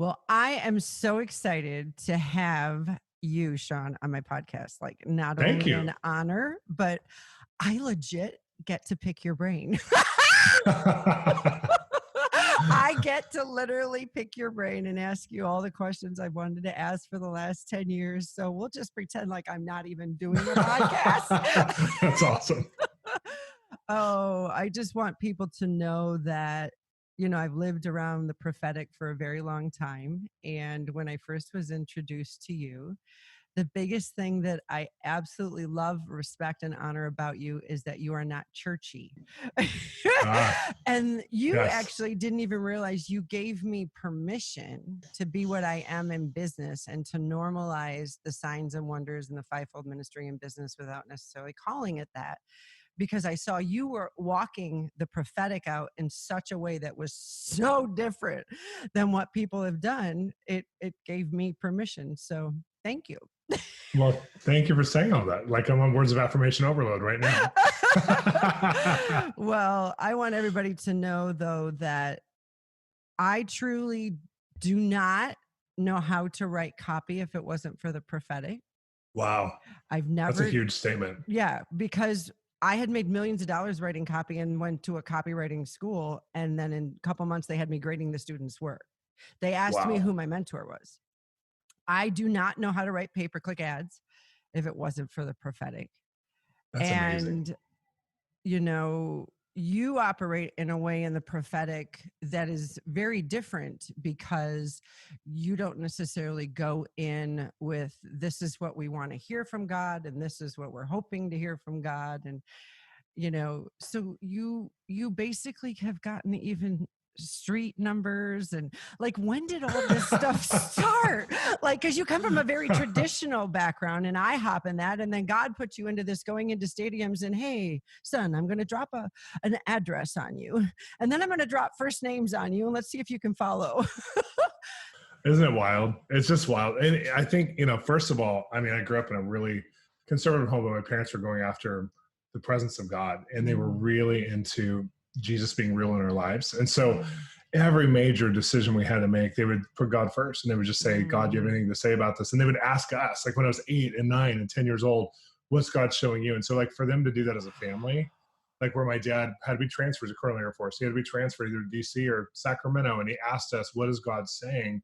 Well, I am so excited to have you, Shawn, on my podcast. Like, not Thank only you. an honor, but I legit get to pick your brain. I get to literally pick your brain and ask you all the questions I wanted to ask for the last 10 years. So we'll just pretend like I'm not even doing a podcast. That's awesome. Oh, I just want people to know that, I've lived around the prophetic for a very long time. And when I first was introduced to you, the biggest thing that I absolutely love, respect, and honor about you is that you are not churchy. Ah, And you yes. actually didn't even realize you gave me permission to be what I am in business and to normalize the signs and wonders in the fivefold ministry in business without necessarily calling it that, because I saw you were walking the prophetic out in such a way that was so different than what people have done. It gave me permission. So thank you. Well, thank you for saying all that. Like I'm on words of affirmation overload right now. Well, I want everybody to know, though, that I truly do not know how to write copy if it wasn't for the prophetic. Wow. I've That's a never, huge statement. yeah, because I had made millions of dollars writing copy and went to a copywriting school. And then in a couple months, they had me grading the students' work. They asked me Wow. who my mentor was. I do not know how to write pay-per-click ads if it wasn't for the prophetic. That's amazing. And, you know, you operate in a way in the prophetic that is very different because you don't necessarily go in with this is what we want to hear from God and this is what we're hoping to hear from God. And so you basically have gotten even street numbers. And like, when did all this stuff start? Like, because you come from a very traditional background and I hop in that, and then God put you into this, going into stadiums and, hey son, I'm going to drop an address on you, and then I'm going to drop first names on you, and let's see if you can follow. Isn't it wild? It's just wild. And I think, first of all, I mean, I grew up in a really conservative home, but my parents were going after the presence of God and they were Mm. really into Jesus being real in our lives. And so Mm. every major decision we had to make, they would put God first and they would just say, God, do you have Mm. anything to say about this? And they would ask us, like when I was 8 and 9 and 10 years old, what's God showing you? And so like for them to do that as a family, like where my dad had to be transferred to Colonel Air Force, he had to be transferred either to DC or Sacramento. And he asked us, what is God saying?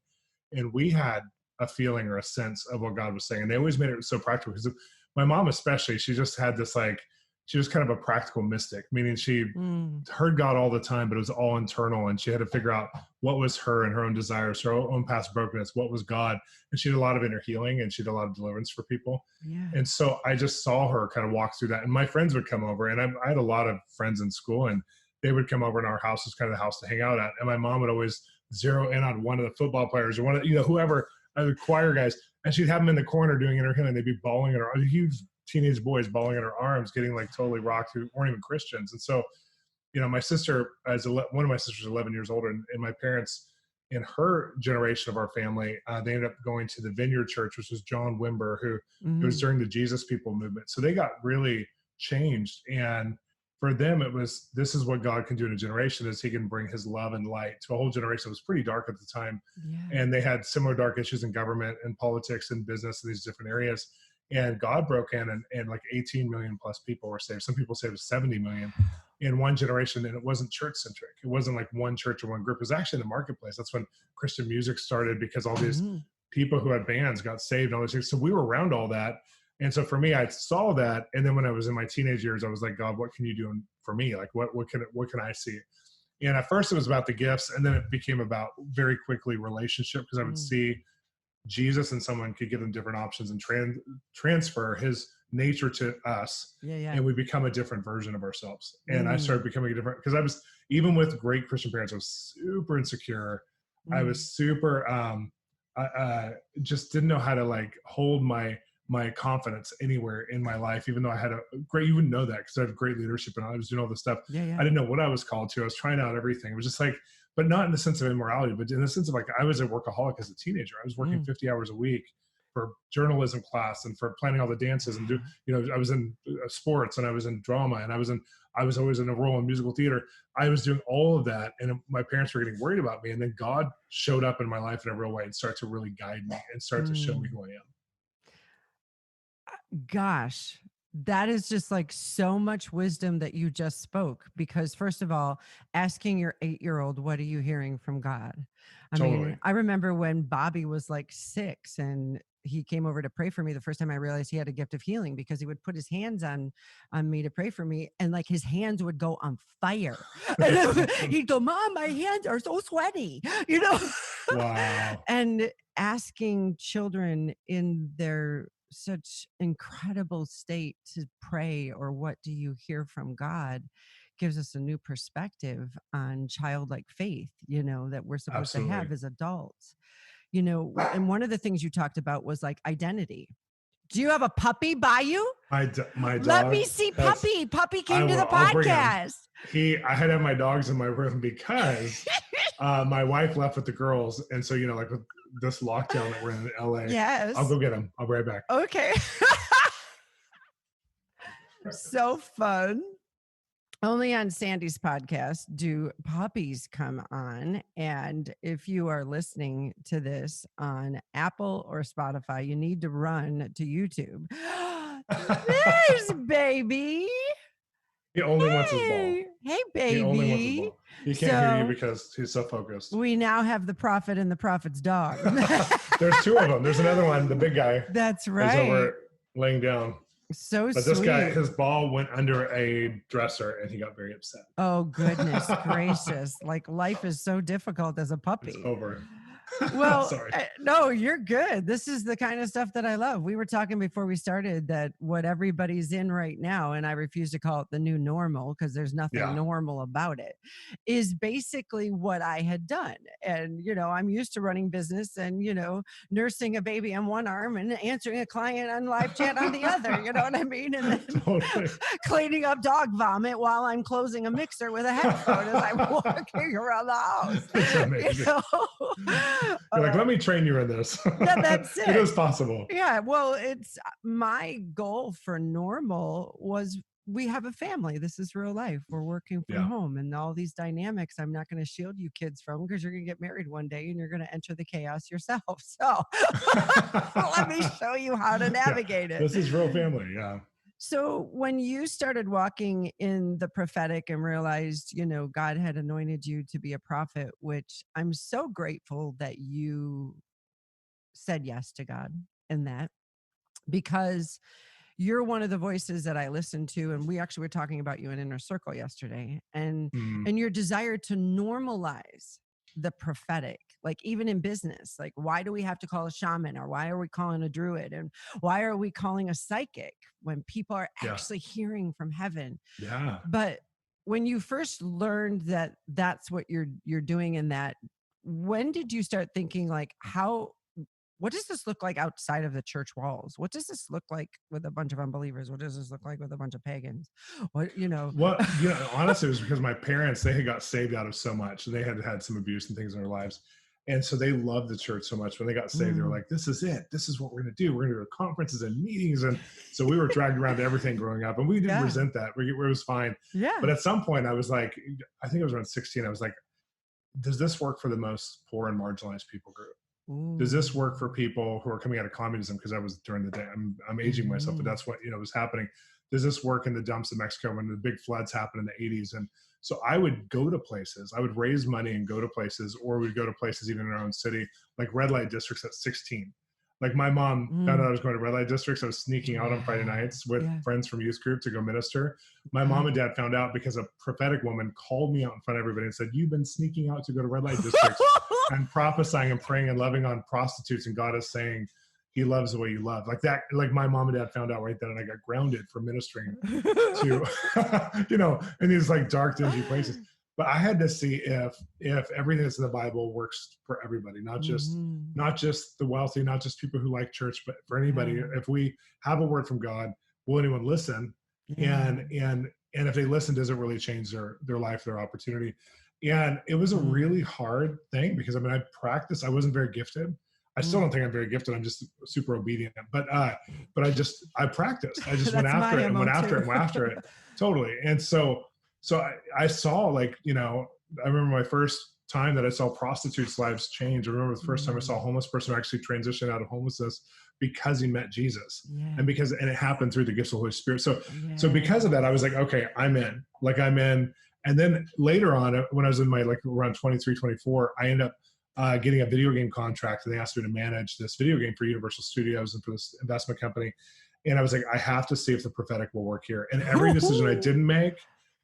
And we had a feeling or a sense of what God was saying. And they always made it so practical because my mom, especially, she just had this she was kind of a practical mystic, meaning she Mm. heard God all the time, but it was all internal. And she had to figure out what was her and her own desires, her own past brokenness, what was God. And she did a lot of inner healing and she did a lot of deliverance for people. Yeah. And so I just saw her kind of walk through that. And my friends would come over, and I had a lot of friends in school, and they would come over, and our house was kind of the house to hang out at. And my mom would always zero in on one of the football players or one of, whoever, the choir guys. And she'd have them in the corner doing inner healing. They'd be bawling at her, huge teenage boys bawling in her arms, getting like totally rocked, who weren't even Christians. And so, my sister, one of my sisters is 11 years older, and my parents, in her generation of our family, they ended up going to the Vineyard Church, which was John Wimber, who it was Mm. during the Jesus People movement. So they got really changed. And for them, it was, this is what God can do in a generation, is he can bring his love and light to a whole generation that was pretty dark at the time. Yeah. And they had similar dark issues in government and politics and business and these different areas. And God broke in, and like 18 million plus people were saved. Some people say it was 70 million in one generation. And it wasn't church centric. It wasn't like one church or one group. It was actually the marketplace. That's when Christian music started, because all these Mm. people who had bands got saved and all these things. So we were around all that. And so for me, I saw that. And then when I was in my teenage years, I was like, God, what can you do for me? Like, what can I see? And at first it was about the gifts. And then it became about, very quickly, relationship, because I would Mm. see Jesus and someone could give them different options and transfer his nature to us. Yeah. Yeah. And we become a different version of ourselves. And I started Mm. becoming a different, because I was, even with great Christian parents, I was super insecure. I Mm. was super, I just didn't know how to like hold my confidence anywhere in my life, even though I had a great, you wouldn't know that because I have great leadership and I was doing all this stuff. Yeah. I Yeah. didn't know what I was called to. I was trying out everything. It was just like, but not in the sense of immorality, but in the sense of like, I was a workaholic as a teenager. I was working Mm. 50 hours a week for journalism class and for planning all the dances and I was in sports and I was in drama and I was always in a role in musical theater. I was doing all of that, and my parents were getting worried about me. And then God showed up in my life in a real way and started to really guide me and start to show me who I am. Gosh, that is just like so much wisdom that you just spoke. Because, first of all, asking your 8-year-old, what are you hearing from God? I Totally. mean, I remember when Bobby was like 6 and he came over to pray for me. The first time I realized he had a gift of healing, because he would put his hands on me to pray for me, and like his hands would go on fire. And he'd go, "Mom, my hands are so sweaty," you know. Wow. And asking children in their such incredible state to pray, or what do you hear from God, gives us a new perspective on childlike faith, that we're supposed to Absolutely. have as adults. And one of the things you talked about was like identity. Do you have a puppy by you? My Let dog me see has, Puppy. Puppy came to the I'll bring him. podcast. I had to have my dogs in my room because my wife left with the girls. And so, like with this lockdown that we're in LA, Yes. I'll go get him. I'll be right back. Okay. So fun. Only on Sandy's podcast do puppies come on. And if you are listening to this on Apple or Spotify, you need to run to YouTube. There's baby. He only wants his ball. Hey, baby. He only wants his ball. He can't hear you because he's so focused. We now have the prophet and the prophet's dog. There's 2 of them. There's another one, the big guy. That's right. He's over laying down. So but this guy, his ball went under a dresser and he got very upset. Oh, goodness gracious. Like, life is so difficult as a puppy. It's over. Well, sorry. No, you're good. This is the kind of stuff that I love. We were talking before we started that what everybody's in right now, and I refuse to call it the new normal because there's nothing normal about it, is basically what I had done. And, I'm used to running business and, nursing a baby on one arm and answering a client on live chat on the other. You know what I mean? And then cleaning up dog vomit while I'm closing a mixer with a headphone as I'm walking around the house. That's amazing. You're like, let me train you in this. That's it. It is possible. Yeah. Well, it's my goal for normal was we have a family. This is real life. We're working from home, and all these dynamics I'm not going to shield you kids from, because you're going to get married one day and you're going to enter the chaos yourself. So let me show you how to navigate it. This is real family. Yeah. So when you started walking in the prophetic and realized, God had anointed you to be a prophet, which I'm so grateful that you said yes to God in that, because you're one of the voices that I listen to. And we actually were talking about you in Inner Circle yesterday, and your desire to normalize the prophetic, like even in business. Like, why do we have to call a shaman, or why are we calling a druid, and why are we calling a psychic when people are actually hearing from heaven? Yeah. But when you first learned that that's what you're doing in that, when did you start thinking like, what does this look like outside of the church walls? What does this look like with a bunch of unbelievers? What does this look like with a bunch of pagans? Well, honestly, it was because my parents, they had got saved out of so much, and they had had some abuse and things in their lives. And so they loved the church so much. When they got saved, they were like, this is it. This is what we're going to do. We're going to go to conferences and meetings. And so we were dragged around to everything growing up, and we didn't resent that. It was fine. Yeah. But at some point I was like, I think I was around 16. I was like, does this work for the most poor and marginalized people group? Ooh. Does this work for people who are coming out of communism? Because I was during the day, I'm aging myself, but that's what, was happening. Does this work in the dumps of Mexico when the big floods happened in the 80s? And so I would go to places, I would raise money and go to places, or we'd go to places even in our own city, like red light districts at 16. Like my mom found out I was going to red light districts. I was sneaking out on Friday nights with friends from youth group to go minister. My mom and dad found out because a prophetic woman called me out in front of everybody and said, you've been sneaking out to go to red light districts and prophesying and praying and loving on prostitutes. And God is saying he loves the way you love. Like that, like my mom and dad found out right then, and I got grounded for ministering to, in these like dark, dingy places. But I had to see if everything that's in the Bible works for everybody, not just the wealthy, not just people who like church, but for anybody. If we have a word from God, will anyone listen? And if they listen, does it really change their life, their opportunity? And it was a really hard thing because I practiced. I wasn't very gifted. I still don't think I'm very gifted. I'm just super obedient. But I practiced. I just went That's after my it and MO went after it too. and went after it. Totally. And so I saw, like, I remember my first time that I saw prostitutes' lives change. I remember the first time I saw a homeless person actually transition out of homelessness because he met Jesus. Yeah. And it happened through the gifts of the Holy Spirit. So because of Yeah. that, I was like, okay, I'm in. Like, I'm in. And then later on, when I was in my, like, around 23, 24, I ended up getting a video game contract, and they asked me to manage this video game for Universal Studios and for this investment company. And I was like, I have to see if the prophetic will work here. And every decision I didn't make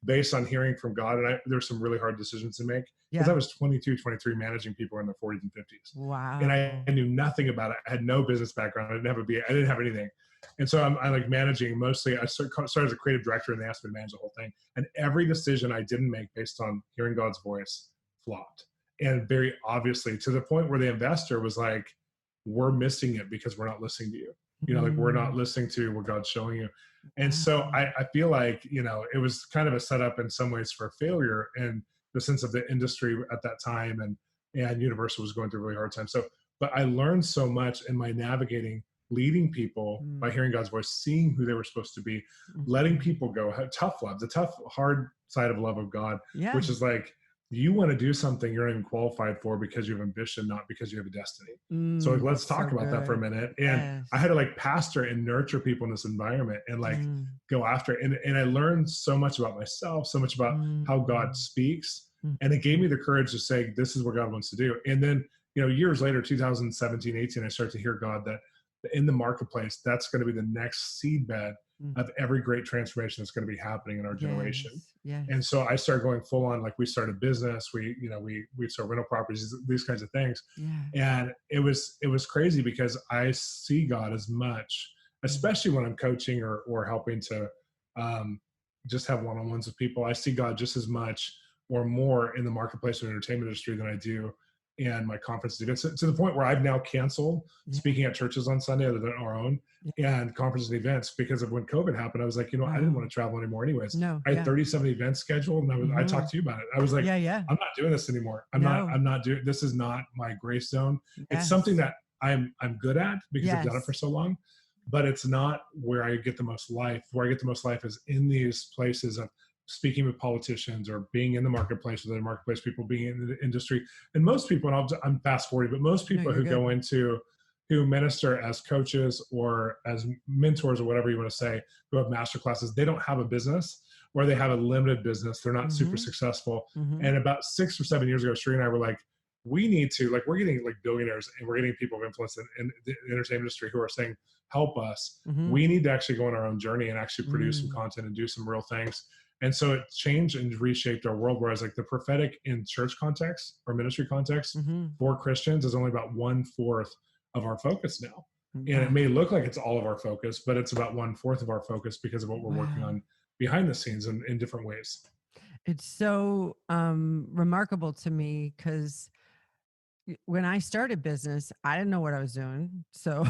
based on hearing from God, and there's some really hard decisions to make, because I was 22, 23, managing people in their 40s and 50s. Wow. And I knew nothing about it. I had no business background. I didn't have anything. And so I'm like managing mostly. I started as a creative director, and they asked me to manage the whole thing. And every decision I didn't make based on hearing God's voice flopped. And very obviously, to the point where the investor was like, we're missing it because we're not listening to you. Like, we're not listening to what God's showing you. And so I feel like, it was kind of a setup in some ways for failure, in the sense of the industry at that time. And Universal was going through a really hard time. So, but I learned so much in my navigating, leading people by hearing God's voice, seeing who they were supposed to be, letting people go, tough love, the tough, hard side of love of God, which is like, you want to do something you're not even qualified for because you have ambition, not because you have a destiny. So, like, let's talk about that for a minute. And I had to, like, pastor and nurture people in this environment and, like, go after it. And I learned so much about myself, so much about how God speaks. And it gave me the courage to say, this is what God wants to do. And then, years later, 2017, 18, I started to hear God that in the marketplace, that's going to be the next seedbed of every great transformation that's going to be happening in our generation. And so I started going full on, like, we started business, we started rental properties, these kinds of things. And it was crazy, because I see God as much, especially when I'm coaching or helping to just have one-on-ones with people. I see God just as much or more in the marketplace and entertainment industry than I do in my conference events, to the point where I've now canceled speaking at churches on Sunday other than our own, and conferences and events, because of when COVID happened. I was like, I didn't want to travel anymore anyways. I had 37 events scheduled, and I talked to you about it. I was like, I'm not doing this anymore. I'm not doing, this is not my grace zone. It's something that I'm good at because I've done it for so long, but it's not where I get the most life. Where I get the most life is in these places of speaking with politicians, or being in the marketplace with other marketplace people, being in the industry. And most people, and I'm fast forwarding, but most people who minister as coaches or as mentors, or whatever you want to say, who have master classes, they don't have a business, or they have a limited business. They're not super successful. And about 6 or 7 years ago, Sheree and I were like, we need to, like, we're getting, like, billionaires, and we're getting people of influence in the entertainment industry who are saying, help us. We need to actually go on our own journey and actually produce some content and do some real things. And so it changed and reshaped our world. Whereas, like, the prophetic in church context or ministry context for Christians is only about 1/4 of our focus now. And it may look like it's all of our focus, but it's about 1/4 of our focus because of what we're working on behind the scenes in different ways. It's so remarkable to me, because when I started business, I didn't know what I was doing. So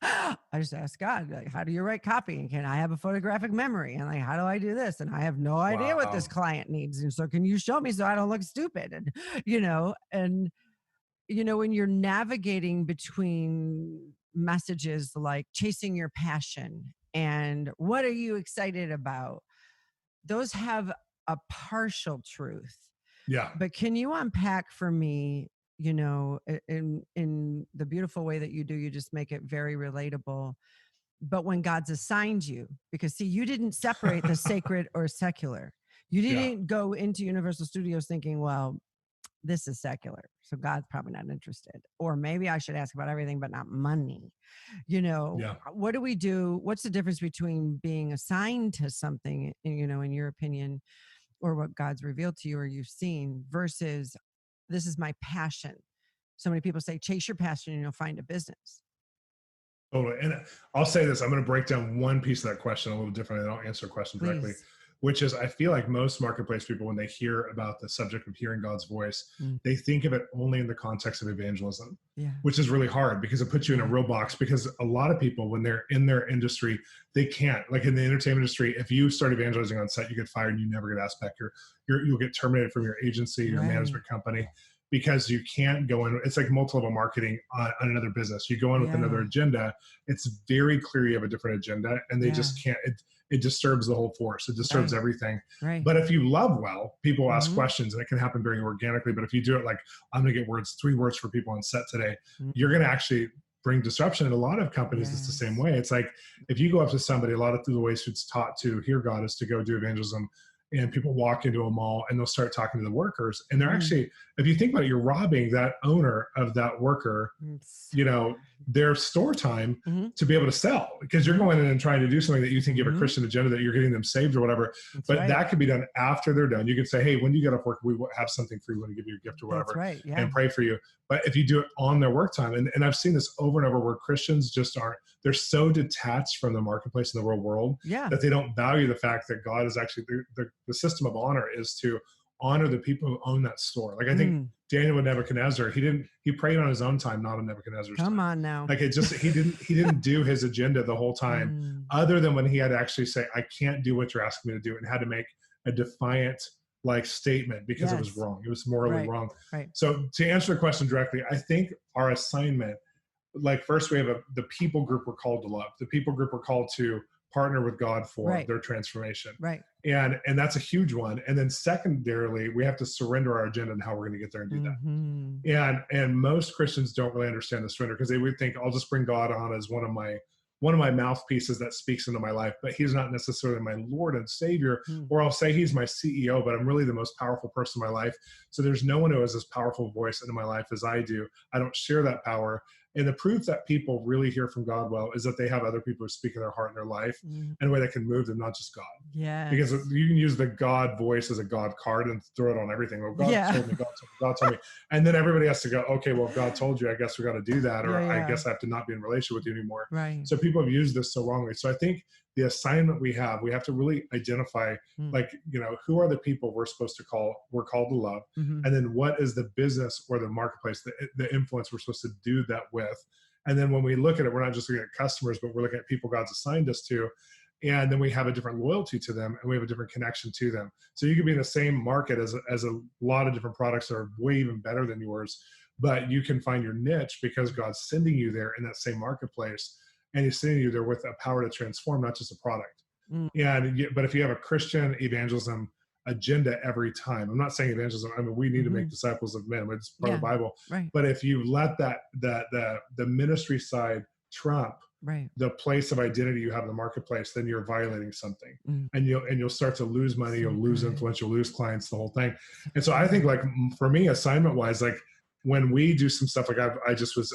I just asked God, like, how do you write copy? And can I have a photographic memory? And, like, how do I do this? And I have no idea what this client needs. And so, can you show me so I don't look stupid? And, when you're navigating between messages like chasing your passion and what are you excited about, those have a partial truth. But can you unpack for me, in the beautiful way that you do, you just make it very relatable. But when God's assigned you, because, see, you didn't separate the sacred or secular. You didn't go into Universal Studios thinking, well, this is secular, so God's probably not interested. Or maybe I should ask about everything, but not money. What do we do? What's the difference between being assigned to something, in your opinion, or what God's revealed to you or you've seen, versus this is my passion? So many people say, chase your passion and you'll find a business. Totally. And I'll say this, I'm going to break down one piece of that question a little differently. I don't answer a question directly, which is, I feel like most marketplace people, when they hear about the subject of hearing God's voice, they think of it only in the context of evangelism, which is really hard because it puts you in a real box. Because a lot of people, when they're in their industry, they can't, like in the entertainment industry, if you start evangelizing on set, you get fired and you never get asked back. You'll get terminated from your agency, your management company. because you can't go in. It's like multi-level marketing on another business. You go in with another Yeah. agenda. It's very clear you have a different agenda, and they Yeah. just can't. It disturbs the whole force. It disturbs Right. everything. Right. But if you love well, people ask Mhm. questions, and it can happen very organically. But if you do it like, I'm going to get three words for people on set today, Mm. you're going to actually bring disruption. In a lot of companies, it's the same Yes. way. It's like, if you go up to somebody, a lot of the ways it's taught to hear God is to go do evangelism, and people walk into a mall and they'll start talking to the workers, and they're Mhm. actually, if you think about it, you're robbing that owner of that worker, It's you know, their store time Mhm. to be able to sell, because you're Mhm. going in and trying to do something that you think you have a Mhm. Christian agenda, that you're getting them saved or whatever. That's But right. that could be done after they're done. You could say, hey, when you get off work, we have something for you. We want to give you a gift or That's whatever, right. Yeah. and pray for you. But if you do it on their work time, and I've seen this over and over, where Christians just aren't, they're so detached from the marketplace and the real world Yeah. that they don't value the fact that God is actually, the system of honor is to honor the people who own that store. Like, I think Mm. Daniel with Nebuchadnezzar, he prayed on his own time, not on Nebuchadnezzar's Come time. on now. Like, he didn't do his agenda the whole time, Mm. other than when he had to actually say, I can't do what you're asking me to do, and had to make a defiant like statement because it was Yes. wrong. It was morally Right. wrong. Right. So to answer the question directly, I think our assignment, like, first we have the people group we're called to love. The people group we're called to partner with God for Right. their transformation. Right. And that's a huge one. And then secondarily, we have to surrender our agenda and how we're going to get there and do that. Mhm. And most Christians don't really understand the surrender, because they would think, I'll just bring God on as one of my mouthpieces that speaks into my life, but he's not necessarily my Lord and Savior. Mm. Or I'll say he's my CEO, but I'm really the most powerful person in my life. So there's no one who has this powerful voice into my life as I do. I don't share that power. And the proof that people really hear from God well is that they have other people who speak in their heart and their life Mm. in a way that can move them, not just God. Yes. Because you can use the God voice as a God card and throw it on everything. Well, God Yeah. told me, God told me, God told me. And then everybody has to go, okay, well, if God told you, I guess we got to do that. Or Yeah, I yeah. guess I have to not be in relationship with you anymore. Right. So people have used this so wrongly. So I think the assignment we have to really identify, Mm. like, who are the people we're called to love. Mhm. And then what is the business or the marketplace, the influence we're supposed to do that with. And then when we look at it, we're not just looking at customers, but we're looking at people God's assigned us to. And then we have a different loyalty to them, and we have a different connection to them. So you could be in the same market as a lot of different products that are way even better than yours, but you can find your niche because God's sending you there in that same marketplace, and he's sending you there with a power to transform, not just a product. Mm. But if you have a Christian evangelism agenda every time, I'm not saying evangelism, I mean, we need to make disciples of men, it's part of the Bible. Right. But if you let the ministry side trump Right. the place of identity you have in the marketplace, then you're violating something. Mm. And you'll start to lose money, So you'll lose good. influence, you'll lose clients, the whole thing. So And so I think, good. like, for me, assignment wise, like, when we do some stuff, like I just was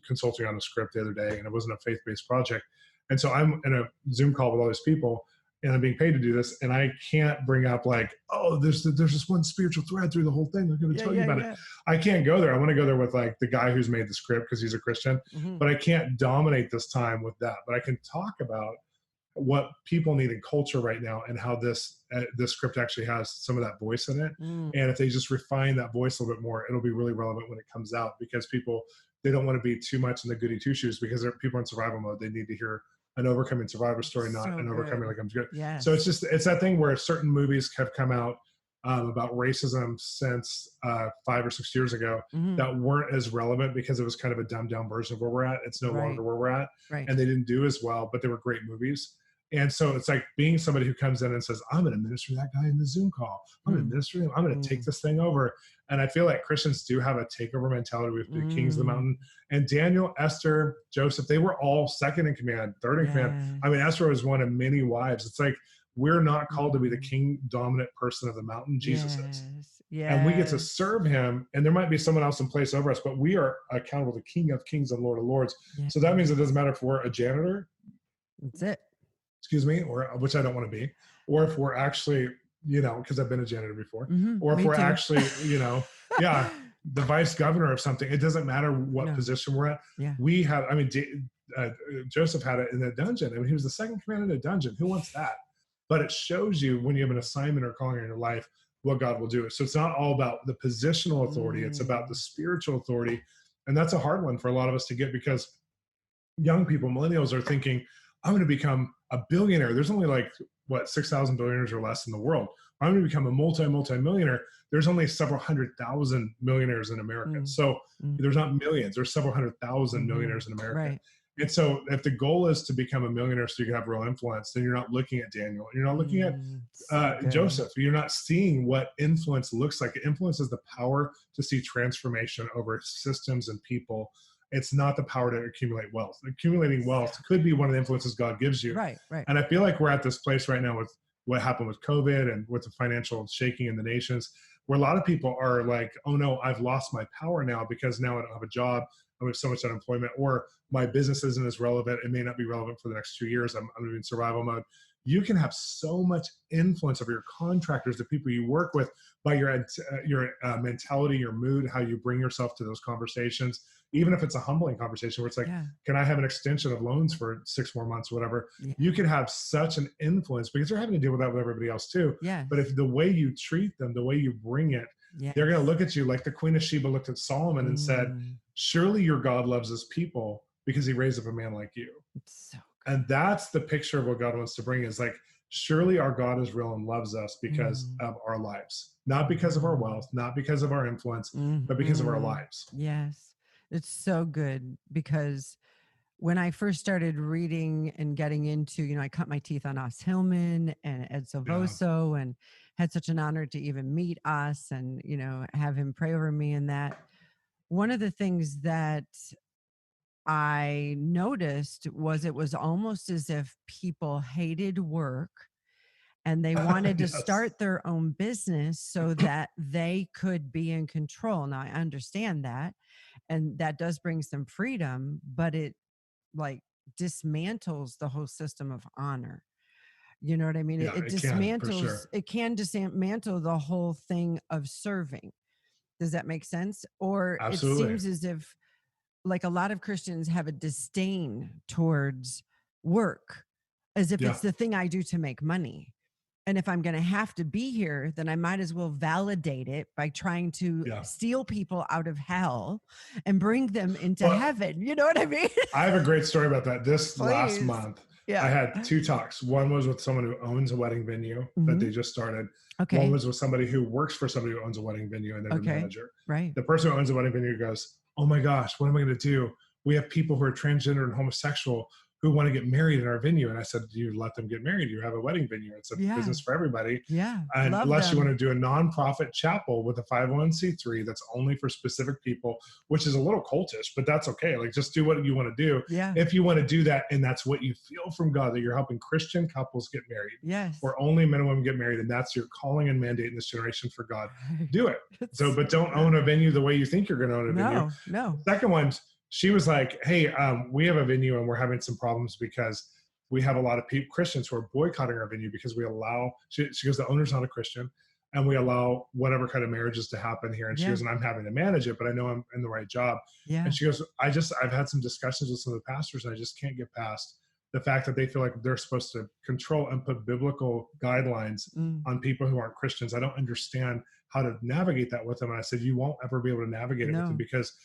consulting on a script the other day, and it wasn't a faith-based project. And so I'm in a Zoom call with all these people, and I'm being paid to do this, and I can't bring up like, oh, there's this one spiritual thread through the whole thing, I'm going to tell you about it. I can't go there. I want to go there with like the guy who's made the script because he's a Christian, but I can't dominate this time with that. But I can talk about what people need in culture right now, and how this script actually has some of that voice in it. Mm. And if they just refine that voice a little bit more, it'll be really relevant when it comes out, because people, they don't want to be too much in the goody two shoes, because people in survival mode. They need to hear an overcoming survivor story, not an overcoming like I'm good. Yes. So it's that thing where certain movies have come out about racism since 5 or 6 years ago that weren't as relevant, because it was kind of a dumbed down version of where we're at. It's no longer where we're at. Right. And they didn't do as well, but they were great movies. And so it's like being somebody who comes in and says, I'm going to minister to that guy in the Zoom call. I'm going to minister to him. I'm going to take this thing over. And I feel like Christians do have a takeover mentality with the kings of the mountain. And Daniel, Esther, Joseph, they were all second in command, third in command. I mean, Esther was one of many wives. It's like, we're not called to be the king dominant person of the mountain. Jesus is. Yes. And we get to serve him, and there might be someone else in place over us, but we are accountable to King of Kings and Lord of Lords. Yes. So that means it doesn't matter if we're a janitor, That's it. excuse me, or which I don't want to be, or if we're actually, because I've been a janitor before, or if we're actually, the vice governor of something. It doesn't matter what position we're at. Yeah. We have, I mean, Joseph had it in the dungeon. I mean, he was the second commander in the dungeon. Who wants that? But it shows you, when you have an assignment or calling in your life, what God will do. So it's not all about the positional authority. It's about the spiritual authority. And that's a hard one for a lot of us to get, because young people, millennials, are thinking, I'm going to become a billionaire. There's only like, what, 6,000 billionaires or less in the world. I'm going to become a multi-millionaire. There's only several 100,000 millionaires in America. Mm, So mm, there's not millions, there's several 100,000 mhm. millionaires in America. Right. And so if the goal is to become a millionaire so you can have real influence, then you're not looking at Daniel. You're not looking at So good. Joseph. You're not seeing what influence looks like. Influence is the power to see transformation over systems and people. It's not the power to accumulate wealth. Accumulating So wealth could be one of the influences God gives you. right, right. And I feel like we're at this place right now with what happened with COVID and with the financial shaking in the nations, where a lot of people are like, oh no, I've lost my power now because now I don't have a job. I have so much unemployment, or my business isn't as relevant. It may not be relevant for the next 2 years. I'm going to be in survival mode. You can have so much influence over your contractors, the people you work with, by your mentality, your mood, how you bring yourself to those conversations. Even if it's a humbling conversation where it's like, Yeah. can I have an extension of loans for 6 more months, whatever? Yeah. You can have such an influence because they're having to deal with that with everybody else too. Yes. But if the way you treat them, the way you bring it, Yes. they're going to look at you like the Queen of Sheba looked at Solomon and said, Mm, surely your God loves his people because he raised up a man like you. it's so And that's the picture of what God wants to bring, is like, surely our God is real and loves us because mm, of our lives, not because of our wealth, not because of our influence, but because of our mhm. lives. Yes. It's so good because when I first started reading and getting into, I cut my teeth on Os Hillman and Ed Yeah. Silvoso, and had such an honor to even meet Os and, have him pray over me and that. One of the things that I noticed was it was almost as if people hated work and they wanted to Yes. start their own business so that they could be in control. Now, I understand that, and that does bring some freedom, but it like dismantles the whole system of honor. You know what I mean? It, Yeah, it it can for dismantles, sure. it can dismantle the whole thing of serving. Does that make sense? Or it Absolutely. seems as if like a lot of Christians have a disdain towards work as if Yeah. it's the thing I do to make money. And if I'm going to have to be here, then I might as well validate it by trying to Yeah. steal people out of hell and bring them into Well, heaven. You know what I mean? I have a great story about that. This last Please. month, I Yeah. had 2 talks. One was with someone who owns a wedding venue that Hmm. they just started. One Okay. was with somebody who works for somebody who owns a wedding venue and they're the Okay. manager. Right. The person who owns a wedding venue goes, oh my gosh, what am I going to do? We have people who are transgender and homosexual who want to get married in our venue. And I said, do you let them get married? You have a wedding venue. It's a Yeah. business for everybody. Yeah. And Love unless you want them. to do a nonprofit chapel with a 501c3 that's only for specific people, which is a little cultish, but that's okay. Like, just do what you want to do. Yeah. If you want to do that, and that's what you feel from God, that you're helping Christian couples get married, Yes. or only men and women get married, and that's your calling and mandate in this generation for God, do it. It's So, but so don't good. own a venue the way you think you're going to own a venue. No, no. The second one, she was like, hey, we have a venue and we're having some problems because we have a lot of Christians who are boycotting our venue because we allow, she goes, the owner's not a Christian, and we allow whatever kind of marriages to happen here. And she Yeah. goes, and I'm having to manage it, but I know I'm in the right job. Yeah. And she goes, I've had some discussions with some of the pastors, and I just can't get past the fact that they feel like they're supposed to control and put biblical guidelines Mm. on people who aren't Christians. I don't understand how to navigate that with them. And I said, you won't ever be able to navigate it with them, No. because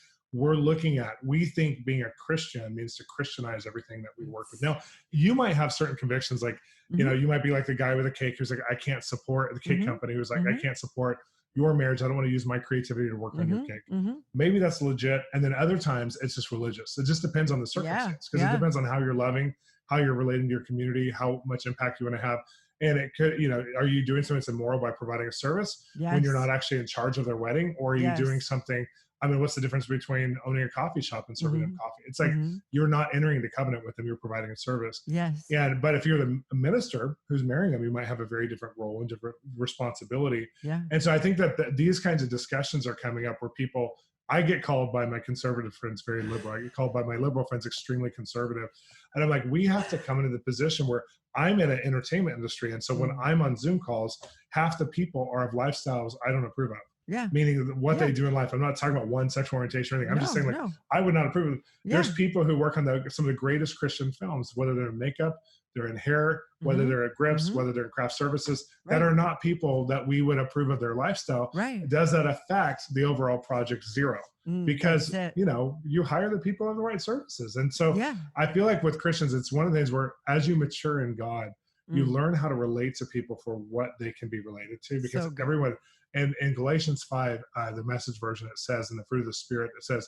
we think being a Christian means to Christianize everything that we work with. Now, you might have certain convictions, like, Mhm. you might be like the guy with a cake who's like, I can't support the cake Mhm. company who's like, I Mhm. can't support your marriage. I don't want to use my creativity to work on your Mhm. cake. Mhm. Maybe that's legit. And then other times it's just religious. It just depends on the Yeah. circumstance, because it Yeah. depends on how you're loving, how you're relating to your community, how much impact you want to have. And it could, are you doing something that's immoral by providing a service when you're not Yes. actually in charge of their wedding? Or are you doing Yes. something? I mean, what's the difference between owning a coffee shop and serving them Mhm. coffee? It's like, Mhm. you're not entering the covenant with them, you're providing a service. Yes. But if you're the minister who's marrying them, you might have a very different role and different responsibility. Yeah. And so I think that these kinds of discussions are coming up where people, I get called by my conservative friends very liberal. I get called by my liberal friends extremely conservative. And I'm like, we have to come into the position where I'm in an entertainment industry. And so when Mm. I'm on Zoom calls, half the people are of lifestyles I don't approve of. Yeah. meaning what Yeah. they do in life. I'm not talking about one sexual orientation or anything. I'm just No, saying, like, no. I would not approve of it. Yeah. There's people who work on some of the greatest Christian films, whether they're in makeup, they're in hair, whether Mm-hmm. they're at grips, Mm-hmm. whether they're in craft services, that Right. are not people that we would approve of their lifestyle. Right. Does that affect the overall project? Zero. That's Because, it. you hire the people of the right services. And so Yeah. I feel like with Christians, it's one of the things where as you mature in God, you Mm. learn how to relate to people for what they can be related to, because So good. everyone, and in Galatians 5, the Message version, it says, in the fruit of the Spirit, it says,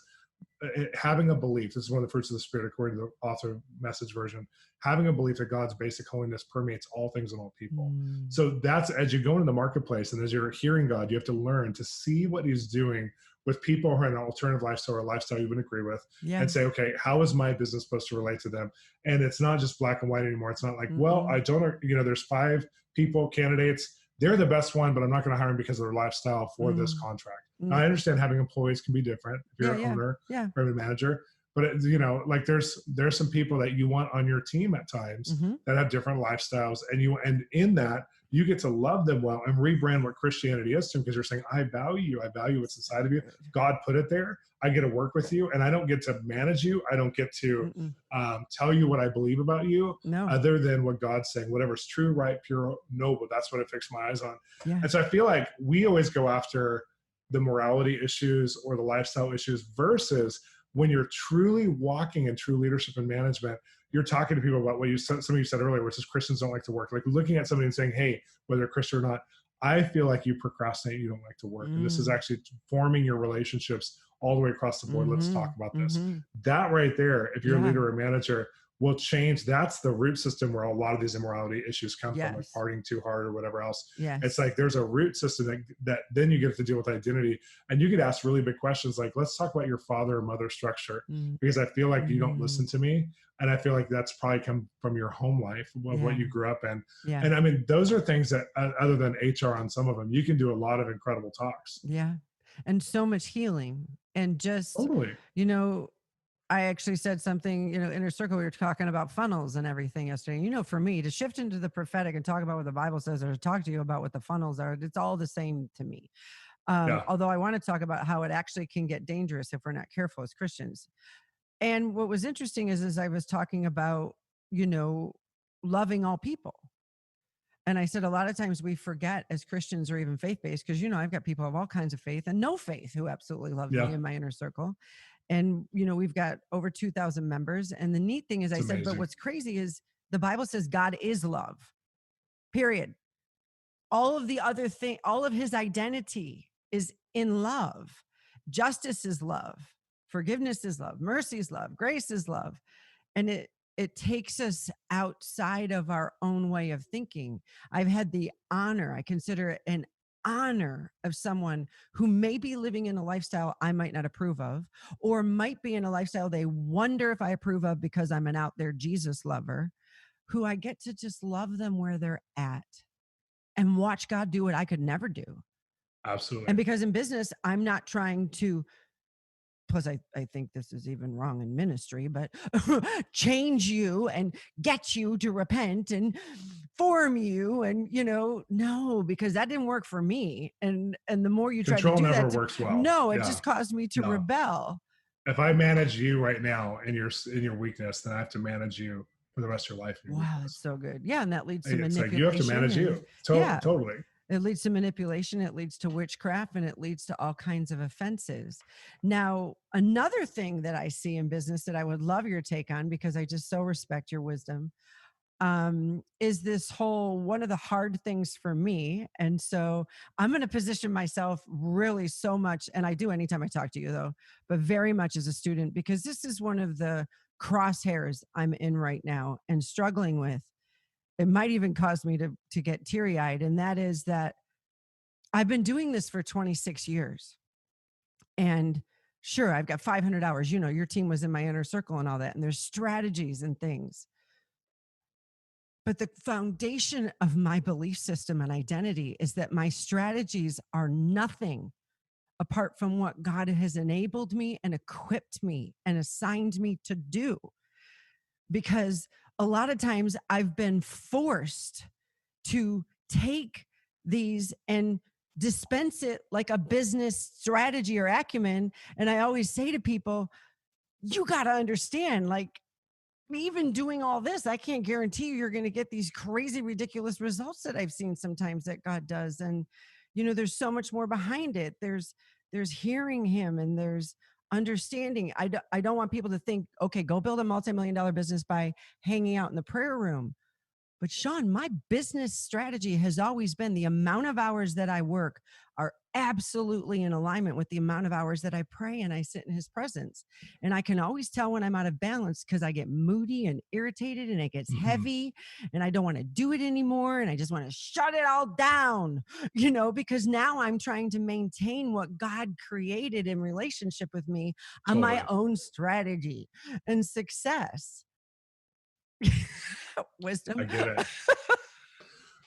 having a belief, this is one of the fruits of the Spirit, according to the author Message version, having a belief that God's basic holiness permeates all things and all people. Mm. So that's, as you go into the marketplace and as you're hearing God, you have to learn to see what he's doing with people who are in an alternative lifestyle or a lifestyle you would agree with, Yeah. and say, okay, how is my business supposed to relate to them? And it's not just black and white anymore. It's not like, well, I don't, there's 5 people, candidates, they're the best one, but I'm not going to hire them because of their lifestyle for this contract. Now, I understand having employees can be different if you're an owner or a manager, but like there's some people that you want on your team at times that have different lifestyles, and in that you get to love them well and rebrand what Christianity is to them, because you're saying, I value you, I value what's inside of you. God put it there. I get to work with you, and I don't get to manage you. I don't get to tell you what I believe about you, other than what God's saying, whatever's true, right, pure, noble. That's what I fix my eyes on. Yeah. And so I feel like we always go after the morality issues or the lifestyle issues, versus when you're truly walking in true leadership and management, you're talking to people about what some of you said earlier, which is Christians don't like to work. Like looking at somebody and saying, hey, whether Christian or not, I feel like you procrastinate, you don't like to work. And this is actually forming your relationships all the way across the board. Let's talk about this. That right there, if you're a leader or a manager, will change. That's the root system where a lot of these immorality issues come from, like partying too hard or whatever else. It's like there's a root system that then you get to deal with identity, and you get asked really big questions like, let's talk about your father or mother structure, because I feel like you don't listen to me. And I feel like that's probably come from your home life of what you grew up in. And I mean, those are things that other than HR on some of them, you can do a lot of incredible talks. Yeah. And so much healing. And just, I actually said something, Inner Circle, we were talking about funnels and everything yesterday. For me to shift into the prophetic and talk about what the Bible says, or to talk to you about what the funnels are, it's all the same to me. Although I want to talk about how it actually can get dangerous if we're not careful as Christians. And what was interesting is I was talking about, loving all people. And I said, a lot of times we forget as Christians or even faith-based, because, I've got people of all kinds of faith and no faith who absolutely love me in my inner circle. And, we've got over 2,000 members. And the neat thing is, I said, but what's crazy is the Bible says God is love, period. All of the other thing, all of his identity is in love. Justice is love. Forgiveness is love. Mercy is love. Grace is love. And it takes us outside of our own way of thinking. I've had the honor, I consider it an honor, of someone who may be living in a lifestyle I might not approve of, or might be in a lifestyle they wonder if I approve of because I'm an out there Jesus lover, who I get to just love them where they're at and watch God do what I could never do. Absolutely. And because in business, I'm not trying to, plus I think this is even wrong in ministry, but change you and get you to repent and form you. And, no, because that didn't work for me. And the more you try to do never that, works well. No, it just caused me to rebel. If I manage you right now in your weakness, then I have to manage you for the rest of your life. Wow, that's so good. Yeah, and that leads to manipulation. Like you have to manage you. Totally. It leads to manipulation, it leads to witchcraft, and it leads to all kinds of offenses. Now, another thing that I see in business that I would love your take on, because I just so respect your wisdom, is this whole, one of the hard things for me. And so I'm going to position myself really so much, and I do anytime I talk to you though, but very much as a student, because this is one of the crosshairs I'm in right now and struggling with. It might even cause me to get teary-eyed. And that is that I've been doing this for 26 years. And sure, I've got 500 hours. Your team was in my inner circle and all that. And there's strategies and things. But the foundation of my belief system and identity is that my strategies are nothing apart from what God has enabled me and equipped me and assigned me to do. Because a lot of times I've been forced to take these and dispense it like a business strategy or acumen. And I always say to people, you got to understand, like, even doing all this, I can't guarantee you're going to get these crazy, ridiculous results that I've seen sometimes that God does. And, there's so much more behind it. There's hearing him, and there's understanding. I don't want people to think, okay, go build a multi-million-dollar business by hanging out in the prayer room. But Shawn, my business strategy has always been the amount of hours that I work are absolutely in alignment with the amount of hours that I pray and I sit in his presence. And I can always tell when I'm out of balance because I get moody and irritated and it gets Mhm. heavy and I don't want to do it anymore. And I just want to shut it all down, because now I'm trying to maintain what God created in relationship with me on my Totally. own strategy and success. I Wisdom. get it.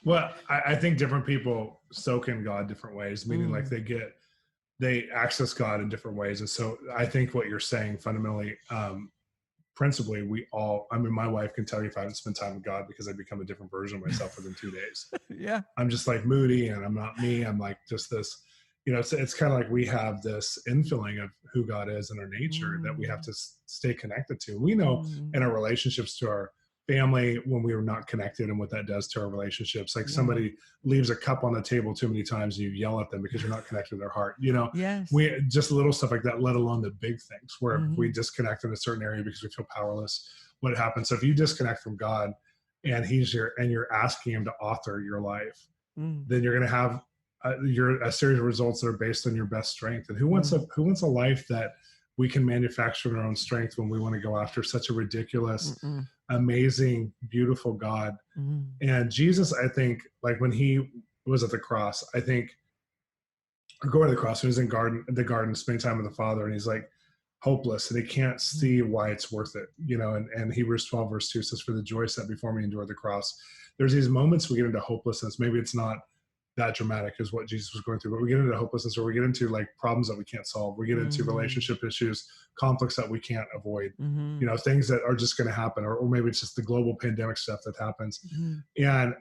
Well, I think different people soak in God different ways, meaning like Mm. they access God in different ways. And so I think what you're saying fundamentally, principally, I mean, my wife can tell you if I haven't spent time with God because I become a different version of myself within 2 days. Yeah. I'm just like moody and I'm not me. I'm like just this, it's kind of like we have this infilling of who God is and our nature that we have Mm. to stay connected to. We know in Mm. our relationships to our family when we are not connected and what that does to our relationships. Like Yeah. somebody leaves a cup on the table too many times, you yell at them because you're not connected to their heart. Yes. We just little stuff like that, let alone the big things where we Mhm. disconnect in a certain area because we feel powerless. What happens? So if you disconnect from God and you're asking him to author your life, Mm. then you're going to have a series of results that are based on your best strength. And Mm. who wants a life that we can manufacture in our own strength when we want to go after such a ridiculous, Mm-mm. amazing, beautiful God? Mm. And Jesus, I think, like when he was at the cross, I think, or going to the cross, when he's in the garden, spending time with the Father, and he's like hopeless, and he can't see Mm. why it's worth it, And Hebrews 12 verse 2 says, "For the joy set before me, endured the cross." There's these moments we get into hopelessness. Maybe it's not that dramatic as what Jesus was going through, but we get into hopelessness, or we get into like problems that we can't solve. We get into Mm. relationship issues, conflicts that we can't avoid, Mhm. things that are just going to happen, or maybe it's just the global pandemic stuff that happens. Mhm. And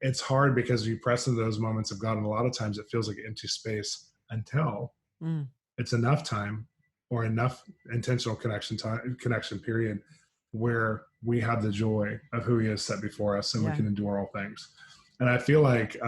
it's hard because you press into those moments of God, and a lot of times it feels like an empty space until Mm. it's enough time or enough intentional connection period where we have the joy of who he has set before us and we Yeah. can endure all things. And I feel like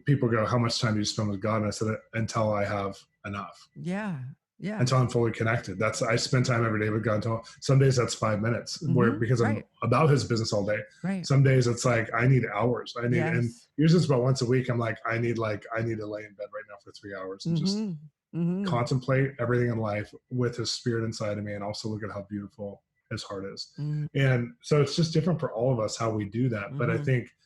people go, how much time do you spend with God? And I said, until I have enough, Yeah. Yeah. until I'm fully connected. I spend time every day with God. Until some days that's 5 minutes Mhm. because I'm Right. about his business all day. Right. Some days it's like, I need hours. And Yes. usually it's about once a week. I'm like, I need to lay in bed right now for 3 hours and just Mhm. Mhm. contemplate everything in life with his spirit inside of me, and also look at how beautiful his heart is. Mm. And so it's just different for all of us how we do that. But I Mhm. think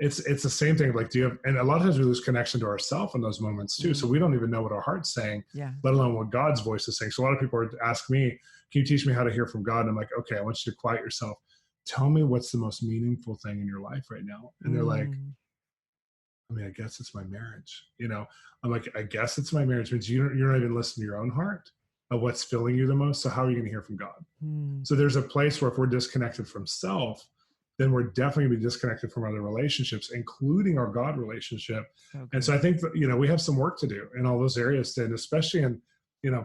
it's the same thing. Like, and a lot of times we lose connection to ourselves in those moments too. So we Mm. don't even know what our heart's saying, Yeah. let alone what God's voice is saying. So a lot of people ask me, can you teach me how to hear from God? And I'm like, okay, I want you to quiet yourself. Tell me what's the most meaningful thing in your life right now. And they're like, Mm. I mean, I guess it's my marriage. I'm like, I guess it's my marriage. It means you're not even listening to your own heart of what's filling you the most. So how are you going to hear from God? Mm. So there's a place where if we're disconnected from self, then we're definitely going to be disconnected from other relationships, including our God relationship. So And so good. I think that, we have some work to do in all those areas, and especially in,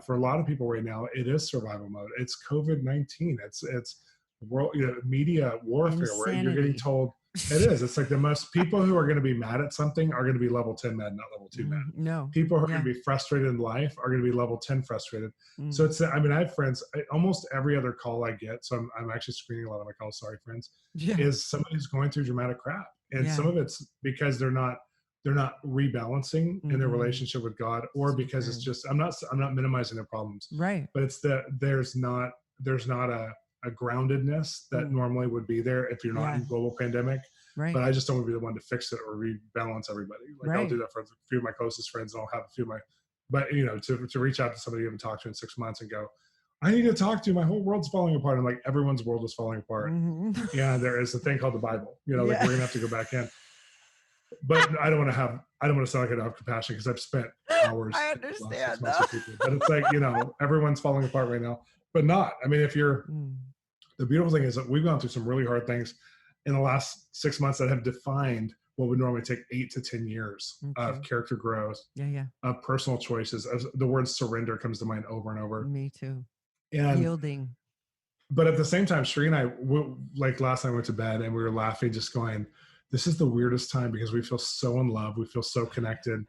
for a lot of people right now, it is survival mode. It's COVID-19. It's world, media warfare where you're getting Insanity. told it is. It's like the most people who are going to be mad at something are going to be level 10 mad, not level 2 mad. No. People who are going Yeah. to be frustrated in life are going to be level 10 frustrated. So Mm. I have friends, almost every other call I get. So I'm actually screening a lot of my calls. Sorry, friends. Yeah. Is somebody who's going through dramatic crap. And Yeah. some of it's because they're not rebalancing in their relationship with God, or So because it's good. just, I'm not minimizing their problems, Right. but it's there's not a groundedness that Mm. normally would be there if you're not Yeah. in global pandemic. Right. But I just don't want to be the one to fix it or rebalance everybody. Like, I'll do Right. that for a few of my closest friends, and I'll have a few of my, but to reach out to somebody you haven't talked to in 6 months and go, I need to talk to you. My whole world's falling apart. I'm like, everyone's world is falling apart. Mhm. And there is a thing called the Bible. Like, Yeah. we're gonna have to go back in. But I don't want to sound like I don't have compassion, because I've spent hours I in the last six understand months though. with people. But it's like, everyone's falling apart right now. But not. I mean, Mm. the beautiful thing is that we've gone through some really hard things in the last 6 months that have defined what would normally take 8 to 10 years of Okay. character growth, Yeah, yeah. of personal choices. The word surrender comes to mind over and over. Me too. And Yielding. but at the same time, Sheree and I, like last night, I went to bed and we were laughing, just going, "This is the weirdest time because we feel so in love, we feel so connected,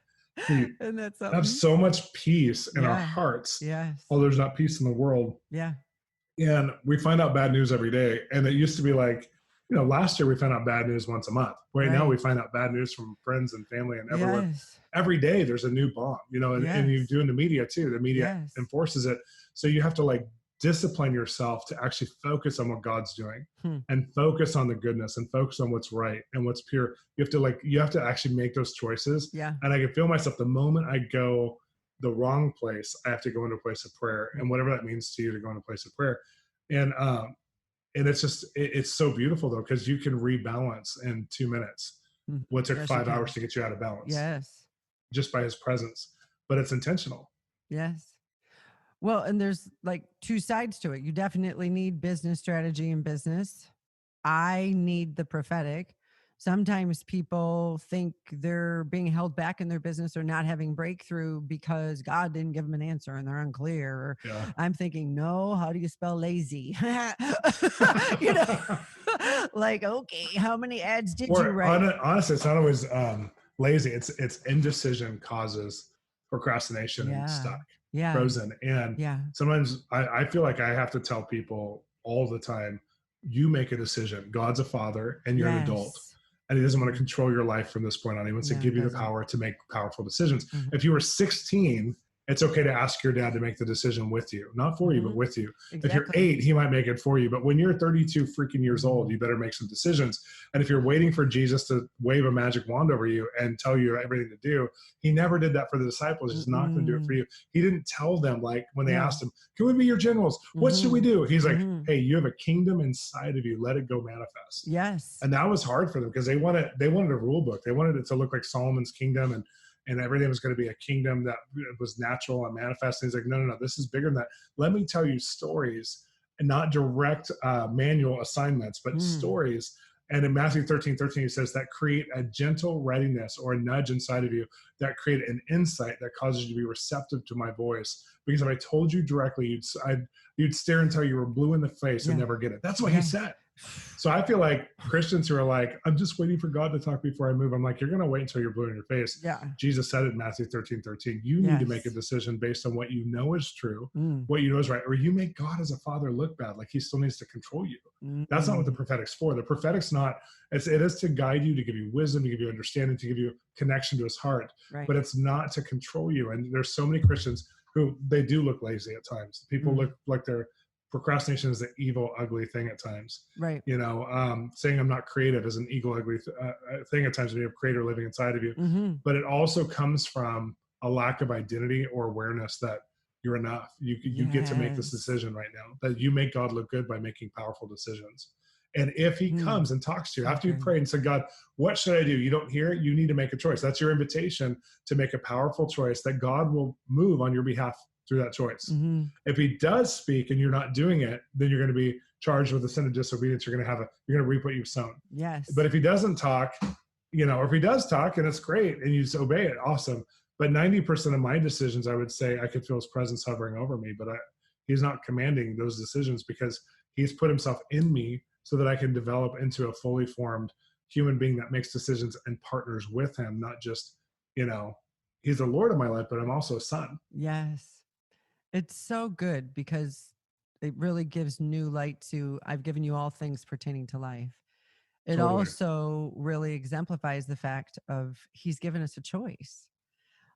we And that's have something. so much peace in our Yeah. hearts, Yes. although there's not peace in the world." Yeah. And we find out bad news every day. And it used to be like, last year we found out bad news once a month. Right now we Right. find out bad news from friends and family and everywhere. Yes. Every day there's a new bomb, and you Yes. do in the media too. The media Yes. enforces it. So you have to like discipline yourself to actually focus on what God's doing Hmm. and focus on the goodness and focus on what's right and what's pure. You have to actually make those choices. Yeah. And I can feel myself the moment I go the wrong place, I have to go into a place of prayer, and whatever that means to you to go into a place of prayer. And it's just it's so beautiful though, because you can rebalance in 2 minutes Hmm. what took Yes, you 5 hours can. to get you out of balance Yes. just by his presence. But it's intentional. Yes. Well, and there's like two sides to it. You definitely need business strategy in business. I need the prophetic. Sometimes people think they're being held back in their business or not having breakthrough because God didn't give them an answer and they're unclear. Or Yeah. I'm thinking, no, how do you spell lazy? you know, like, okay, how many ads did you Or write? honestly, it's not always lazy. It's indecision causes procrastination and Yeah. stuck, Yeah. frozen. And Yeah. sometimes I feel like I have to tell people all the time, you make a decision. God's a father and you're an adult. Yes. And he doesn't want to Mhm. control your life from this point on. He wants to No, it give you the doesn't. power to make powerful decisions. Mhm. If you were 16, it's okay to ask your dad to make the decision with you, not for you, but Mhm. with you. If you're Exactly. 8, he might make it for you. But when you're 32 freaking years old, Mhm. you better make some decisions. And if you're waiting for Jesus to wave a magic wand over you and tell you everything to do, he never did that for the disciples. He's not going to do it for Mm-mm. you. He didn't tell them, like when they No. asked him, "Can we be your generals? What should we Mhm. do?" He's like, Mhm. "Hey, you have a kingdom inside of you. Let it go manifest." Yes. And that was hard for them because they wanted a rule book. They wanted it to look like Solomon's kingdom, and everything was going to be a kingdom that was natural and manifest. And he's like, no, no, no, this is bigger than that. Let me tell you stories, and not direct manual assignments, but Mm. stories. And in Matthew 13:13, he says that create a gentle readiness or a nudge inside of you that create an insight that causes you to be receptive to my voice. Because if I told you directly, you'd stare until you were blue in the face and Yeah. never get it. That's what he Yeah. said. So I feel like Christians who are like, I'm just waiting for God to talk before I move. I'm like, you're going to wait until you're blue in your face. Yeah. Jesus said it in Matthew 13:13. You need to make a Yes. decision based on what you know is true, Mm. what you know is right, or you make God as a father look bad, like he still needs to control you. That's not what the Mm. prophetic's for. The prophetic's not, it is to guide you, to give you wisdom, to give you understanding, to give you connection to his heart, Right. but it's not to control you. And there's so many Christians who they do look lazy at times. People Mm. look like they're procrastination is an evil, ugly thing at times. Right. Saying I'm not creative is an evil, ugly thing at times when you have creator living inside of you. Mm-hmm. But it also comes from a lack of identity or awareness that you're enough. You get to make this Yes. decision right now, that you make God look good by making powerful decisions. And if he Mm. comes and talks to you So after you good. prayed and said, God, what should I do? You don't hear it. You need to make a choice. That's your invitation to make a powerful choice that God will move on your behalf through that choice. Mm-hmm. If he does speak and you're not doing it, then you're going to be charged with the sin of disobedience. You're going to reap what you've sown. Yes. But if he doesn't talk, or if he does talk and it's great and you just obey it, awesome. But 90% of my decisions, I would say I could feel his presence hovering over me, but he's not commanding those decisions because he's put himself in me so that I can develop into a fully formed human being that makes decisions and partners with him, not just, he's the Lord of my life, but I'm also a son. Yes. It's so good because it really gives new light to I've given you all things pertaining to life. It Totally. also really exemplifies the fact of he's given us a choice.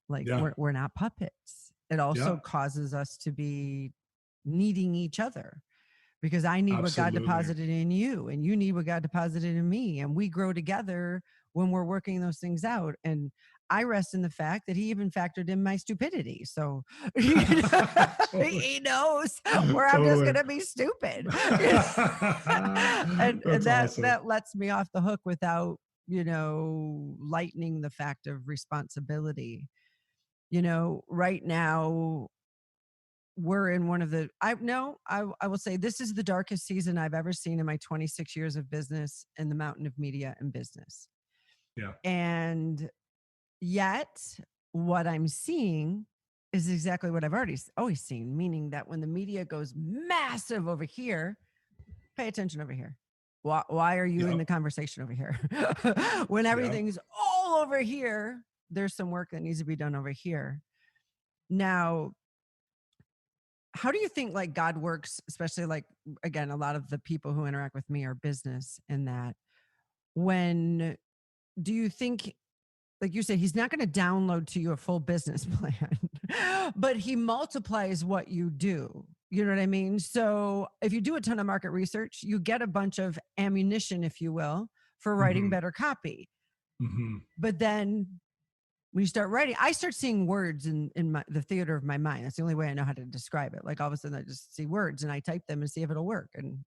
Like Yeah. we're not puppets. It also Yeah. causes us to be needing each other because I need what God Absolutely. deposited in you and you need what God deposited in me. And we grow together when we're working those things out. And I rest in the fact that he even factored in my stupidity. So he knows where I'm just Totally. going to be stupid. And That's awesome. that lets me off the hook without, lightening the fact of responsibility. Right now we're in one of the I will say this is the darkest season I've ever seen in my 26 years of business in the mountain of media and business. Yeah. And yet what I'm seeing is exactly what I've always seen, meaning that when the media goes massive over here, pay attention over here. Why are you in Yep. the conversation over here? When Yep. everything's all over here, there's some work that needs to be done over here. Now, how do you think like God works, especially like, again, a lot of the people who interact with me are business in that. When do you think, like you said, he's not going to download to you a full business plan, but he multiplies what you do. You know what I mean? So if you do a ton of market research, you get a bunch of ammunition, if you will, for writing Hmm. better copy. Hmm. But then when you start writing, I start seeing words in the theater of my mind. That's the only way I know how to describe it. Like all of a sudden I just see words and I type them and see if it'll work. And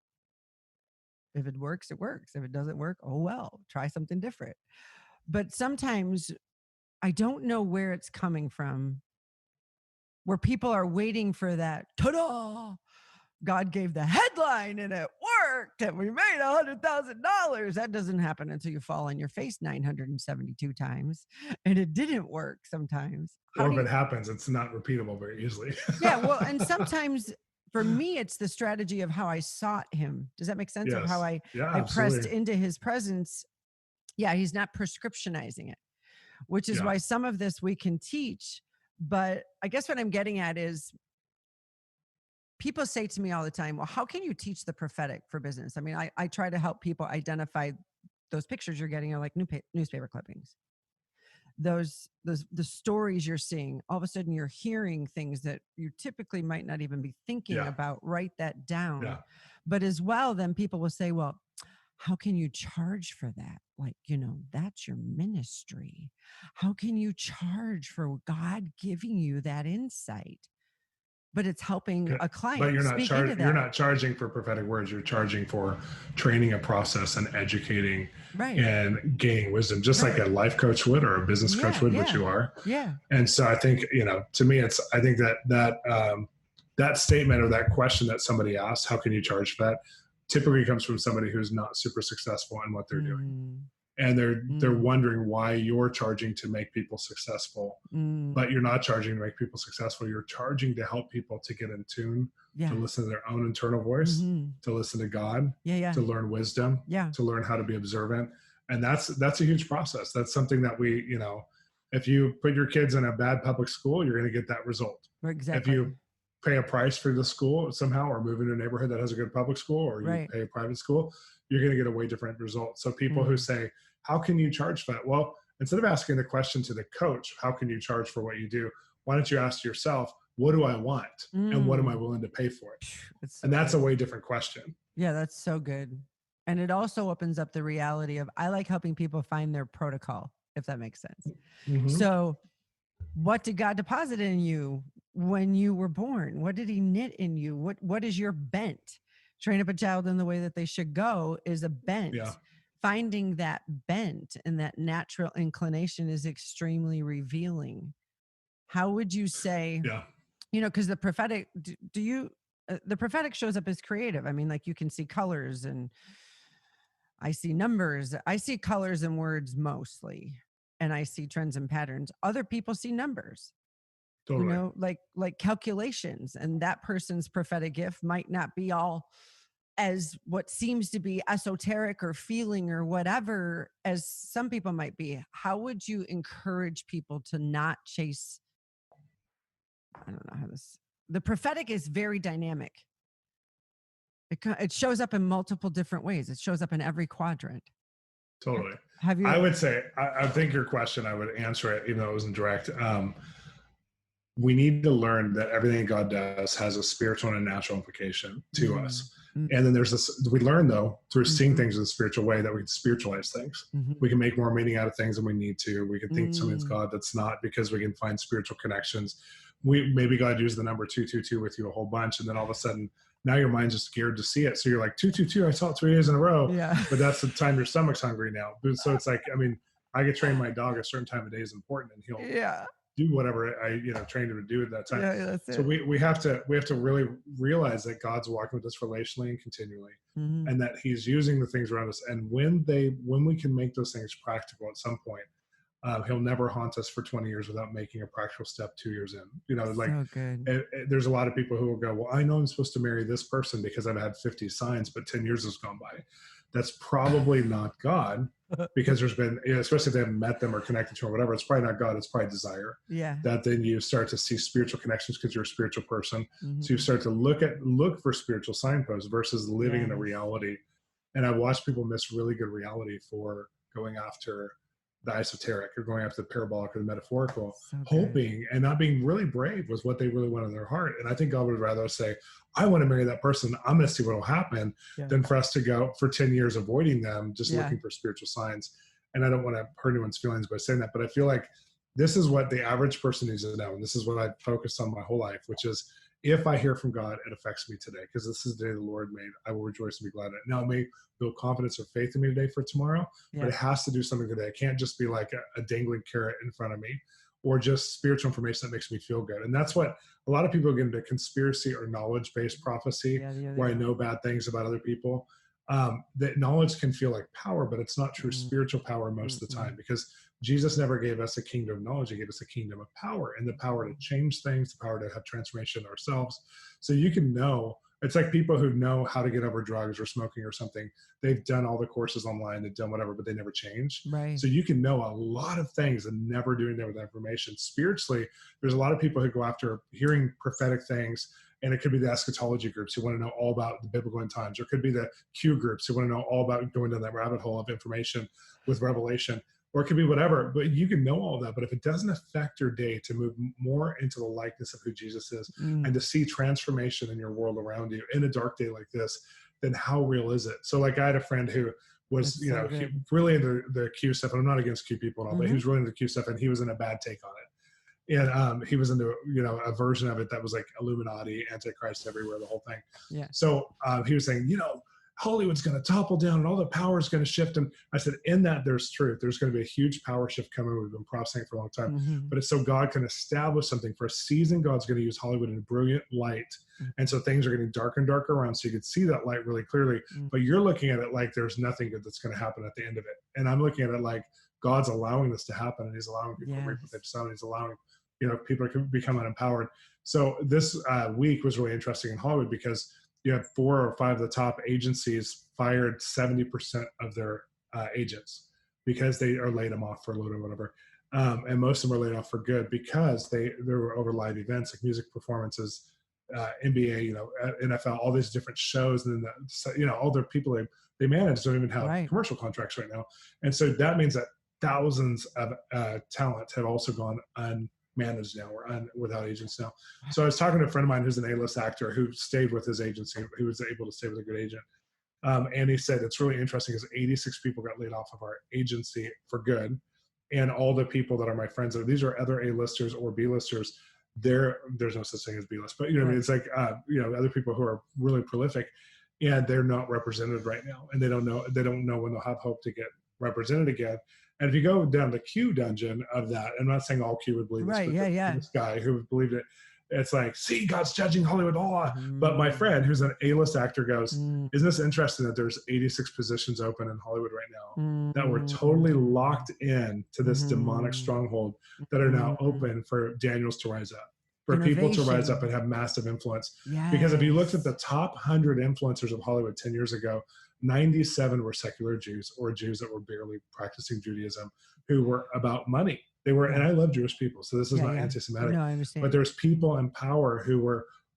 if it works, it works. If it doesn't work, oh well, try something different. But sometimes I don't know where it's coming from, where people are waiting for that, ta-da! God gave the headline and it worked and we made $100,000. That doesn't happen until you fall on your face 972 times and it didn't work sometimes. How Or do if you, it happens, it's not repeatable very easily. yeah, well, and sometimes for me, it's the strategy of how I sought him. Does that make sense? Of how Yes. Yeah, I pressed absolutely. into his presence. Yeah, he's not prescriptionizing it, which is Yeah. why some of this we can teach. But I guess what I'm getting at is people say to me all the time, well, how can you teach the prophetic for business? I mean, I try to help people identify those pictures you're getting are like newspaper clippings. Those the stories you're seeing, all of a sudden you're hearing things that you typically might not even be thinking Yeah. about. Write that down. Yeah. But as well, then people will say, well, how can you charge for that? Like, that's your ministry. How can you charge for God giving you that insight? But it's helping Okay. a But client speak into you're that. not charging for prophetic words. You're charging for training a process and educating Right. and gaining wisdom, just like a Right. life coach would or a business coach Yeah. would, which Yeah. you are. Yeah. And so I think, to me, I think that statement or that question that somebody asks, how can you charge for that, typically comes from somebody who's not super successful in what they're doing. Mm, And they're mm, wondering why you're charging to make people successful, mm. but you're not charging to make people successful. You're charging to help people to get in tune, to Yeah. listen to their own internal voice, Mm-hmm. to listen to God, Yeah. Yeah. to learn wisdom, Yeah. to learn how to be observant. And that's a huge process. That's something that if you put your kids in a bad public school, you're going to get that result. If Exactly. you pay a price for the school somehow, or move into a neighborhood that has a good public school, or you Right. pay a private school, you're going to get a way different result. So people who Mm. say, how can you charge for that? Well, instead of asking the question to the coach, how can you charge for what you do? Why don't you ask yourself, what do I want? And what am I Mm. willing to pay for it? It's And so that's a good. way different question. Yeah, that's so good. And it also opens up the reality of I like helping people find their protocol, if that makes sense. Mm-hmm. So, what did God deposit in you when you were born? What did he knit in you? What is your bent? Train up a child in the way that they should go is a Yeah. bent. Finding that bent and that natural inclination is extremely revealing. How would you say, Yeah. because the prophetic, do you, the prophetic shows up as creative? I mean, like you can see colors and I see numbers. I see colors and words mostly, and I see trends and patterns. Other people see numbers, Totally. like calculations, and that person's prophetic gift might not be all as what seems to be esoteric or feeling or whatever as some people might be. How would you encourage people to not chase, I don't know how this, the prophetic is very dynamic. It shows up in multiple different ways. It shows up in every quadrant. Totally. Have you I ever? would say, I think your question, I would answer it, even though it wasn't direct. We need to learn that everything God does has a spiritual and a natural implication to Mm, us. mm, And then there's this, we learn though, through seeing mhm, things in a spiritual way, that we can spiritualize things. mhm, We can make more meaning out of things than we need to. We can think something's mm. God that's not, because we can find spiritual connections. Maybe God used the number 222 with you a whole bunch. And then all of a sudden now your mind's just scared to see it. So you're like 222, I saw it 3 days in a row, Yeah. but that's the time your stomach's hungry now. So it's like, I mean, I could train my dog a certain time of day is important, and he'll Yeah. do whatever I, trained him to do at that time. Yeah, that's So it. we have to really realize that God's walking with us relationally and continually, Mm-hmm. and that He's using the things around us. And when we can make those things practical at some point, He'll never haunt us for 20 years without making a practical step 2 years in. Like So good. there's a lot of people who will go, well, I know I'm supposed to marry this person because I've had 50 signs, but 10 years has gone by. That's probably not God, because there's been, especially if they haven't met them or connected to them or whatever, it's probably not God, it's probably desire. Yeah. That then you start to see spiritual connections because you're a spiritual person. Mm-hmm. So you start to look for spiritual signposts versus living in a reality. And I've watched people miss really good reality for going after the esoteric or going after the parabolic or the metaphorical, hoping and not being really brave was what they really wanted in their heart. And I think God would rather say, I want to marry that person, I'm going to see what will happen, than for us to go for 10 years avoiding them, just looking for spiritual signs. And I don't want to hurt anyone's feelings by saying that, but I feel like this is what the average person needs to know. And this is what I've focused on my whole life, which is, if I hear from God, it affects me today, because this is the day the Lord made. I will rejoice and be glad in it. Now, it may build confidence or faith in me today for tomorrow, but it has to do something today. It can't just be like a dangling carrot in front of me, or just spiritual information that makes me feel good. And that's what a lot of people get into: conspiracy or knowledge-based prophecy, where I know bad things about other people. That knowledge can feel like power, but it's not true spiritual power most of the time, because Jesus never gave us a kingdom of knowledge. He gave us a kingdom of power, and the power to change things, the power to have transformation ourselves. So you can know, it's like people who know how to get over drugs or smoking or something. They've done all the courses online, they've done whatever, but they never change. Right. So you can know a lot of things and never do anything with that information. Spiritually, there's a lot of people who go after hearing prophetic things. And it could be the eschatology groups who want to know all about the biblical end times, or it could be the Q groups who want to know all about going down that rabbit hole of information with revelation, or it could be whatever. But you can know all that, but if it doesn't affect your day to move more into the likeness of who Jesus is, and to see transformation in your world around you in a dark day like this, then how real is it? So like, I had a friend who was, really into the Q stuff, and I'm not against Q people at all, but he was really into Q stuff, and he was in a bad take on it. And he was into, a version of it that was like Illuminati, Antichrist everywhere, the whole thing. Yeah. So he was saying, Hollywood's going to topple down and all the power is going to shift. And I said, in that there's truth. There's going to be a huge power shift coming. We've been prophesying for a long time, but it's so God can establish something for a season. God's going to use Hollywood in a brilliant light. And so things are getting darker and darker around. So you can see that light really clearly, but you're looking at it like there's nothing good that's going to happen at the end of it. And I'm looking at it like God's allowing this to happen, and he's allowing people to reap what they've sown. He's allowing, people to become unempowered. So this week was really interesting in Hollywood, because you have 4 or 5 of the top agencies fired 70% of their agents because they are laid them off for a load or whatever. And most of them are laid off for good, because they were over live events like music performances, NBA, NFL, all these different shows. And then, all their people they manage don't even have commercial contracts right now. And so that means that thousands of talent have also gone unmanaged now, or without agents now. So I was talking to a friend of mine who's an A-list actor who stayed with his agency, who was able to stay with a good agent. And he said, it's really interesting because 86 people got laid off of our agency for good. And all the people that are my friends, these are other A-listers or B-listers. There's no such thing as B-list, but it's like, other people who are really prolific, and they're not represented right now. And they don't know when they'll have hope to get represented again. And if you go down the Q dungeon of that, I'm not saying all Q would believe this, but this guy who believed it, it's like, see, God's judging Hollywood. But my friend, who's an A-list actor, goes, isn't this interesting that there's 86 positions open in Hollywood right now that were totally locked in to this demonic stronghold, that are now open for Daniels to rise up, for people to rise up and have massive influence. Because if you looked at the top 100 influencers of Hollywood 10 years ago, 97 were secular Jews, or Jews that were barely practicing Judaism, who were about money. They were, and I love Jewish people, so this is not anti-Semitic. No, I understand. But there's people in power who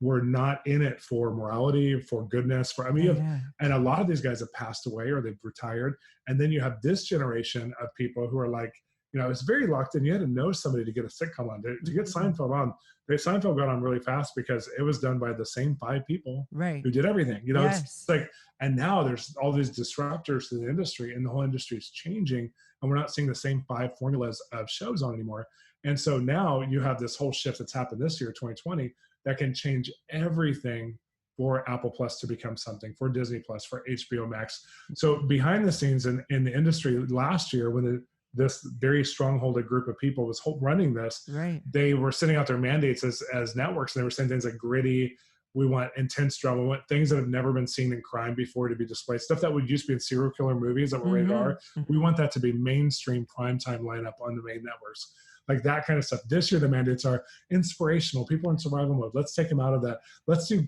were not in it for morality, for goodness, and a lot of these guys have passed away or they've retired. And then you have this generation of people who are like, it's very locked in. You had to know somebody to get a sitcom on. To get Seinfeld on, Seinfeld got on really fast because it was done by the same 5 people who did everything. It's like, and now there's all these disruptors to the industry, and the whole industry is changing, and we're not seeing the same 5 formulas of shows on anymore. And so now you have this whole shift that's happened this year, 2020, that can change everything for Apple Plus to become something, for Disney Plus, for HBO Max. So behind the scenes in the industry last year, when the this very strongholded group of people was running this. Right. They were sending out their mandates as networks, and they were saying things like gritty. We want intense drama. We want things that have never been seen in crime before to be displayed. Stuff that would used to be in serial killer movies that were rated R. We want that to be mainstream primetime lineup on the main networks. Like that kind of stuff. This year, the mandates are inspirational. People are in survival mode. Let's take them out of that. Let's do,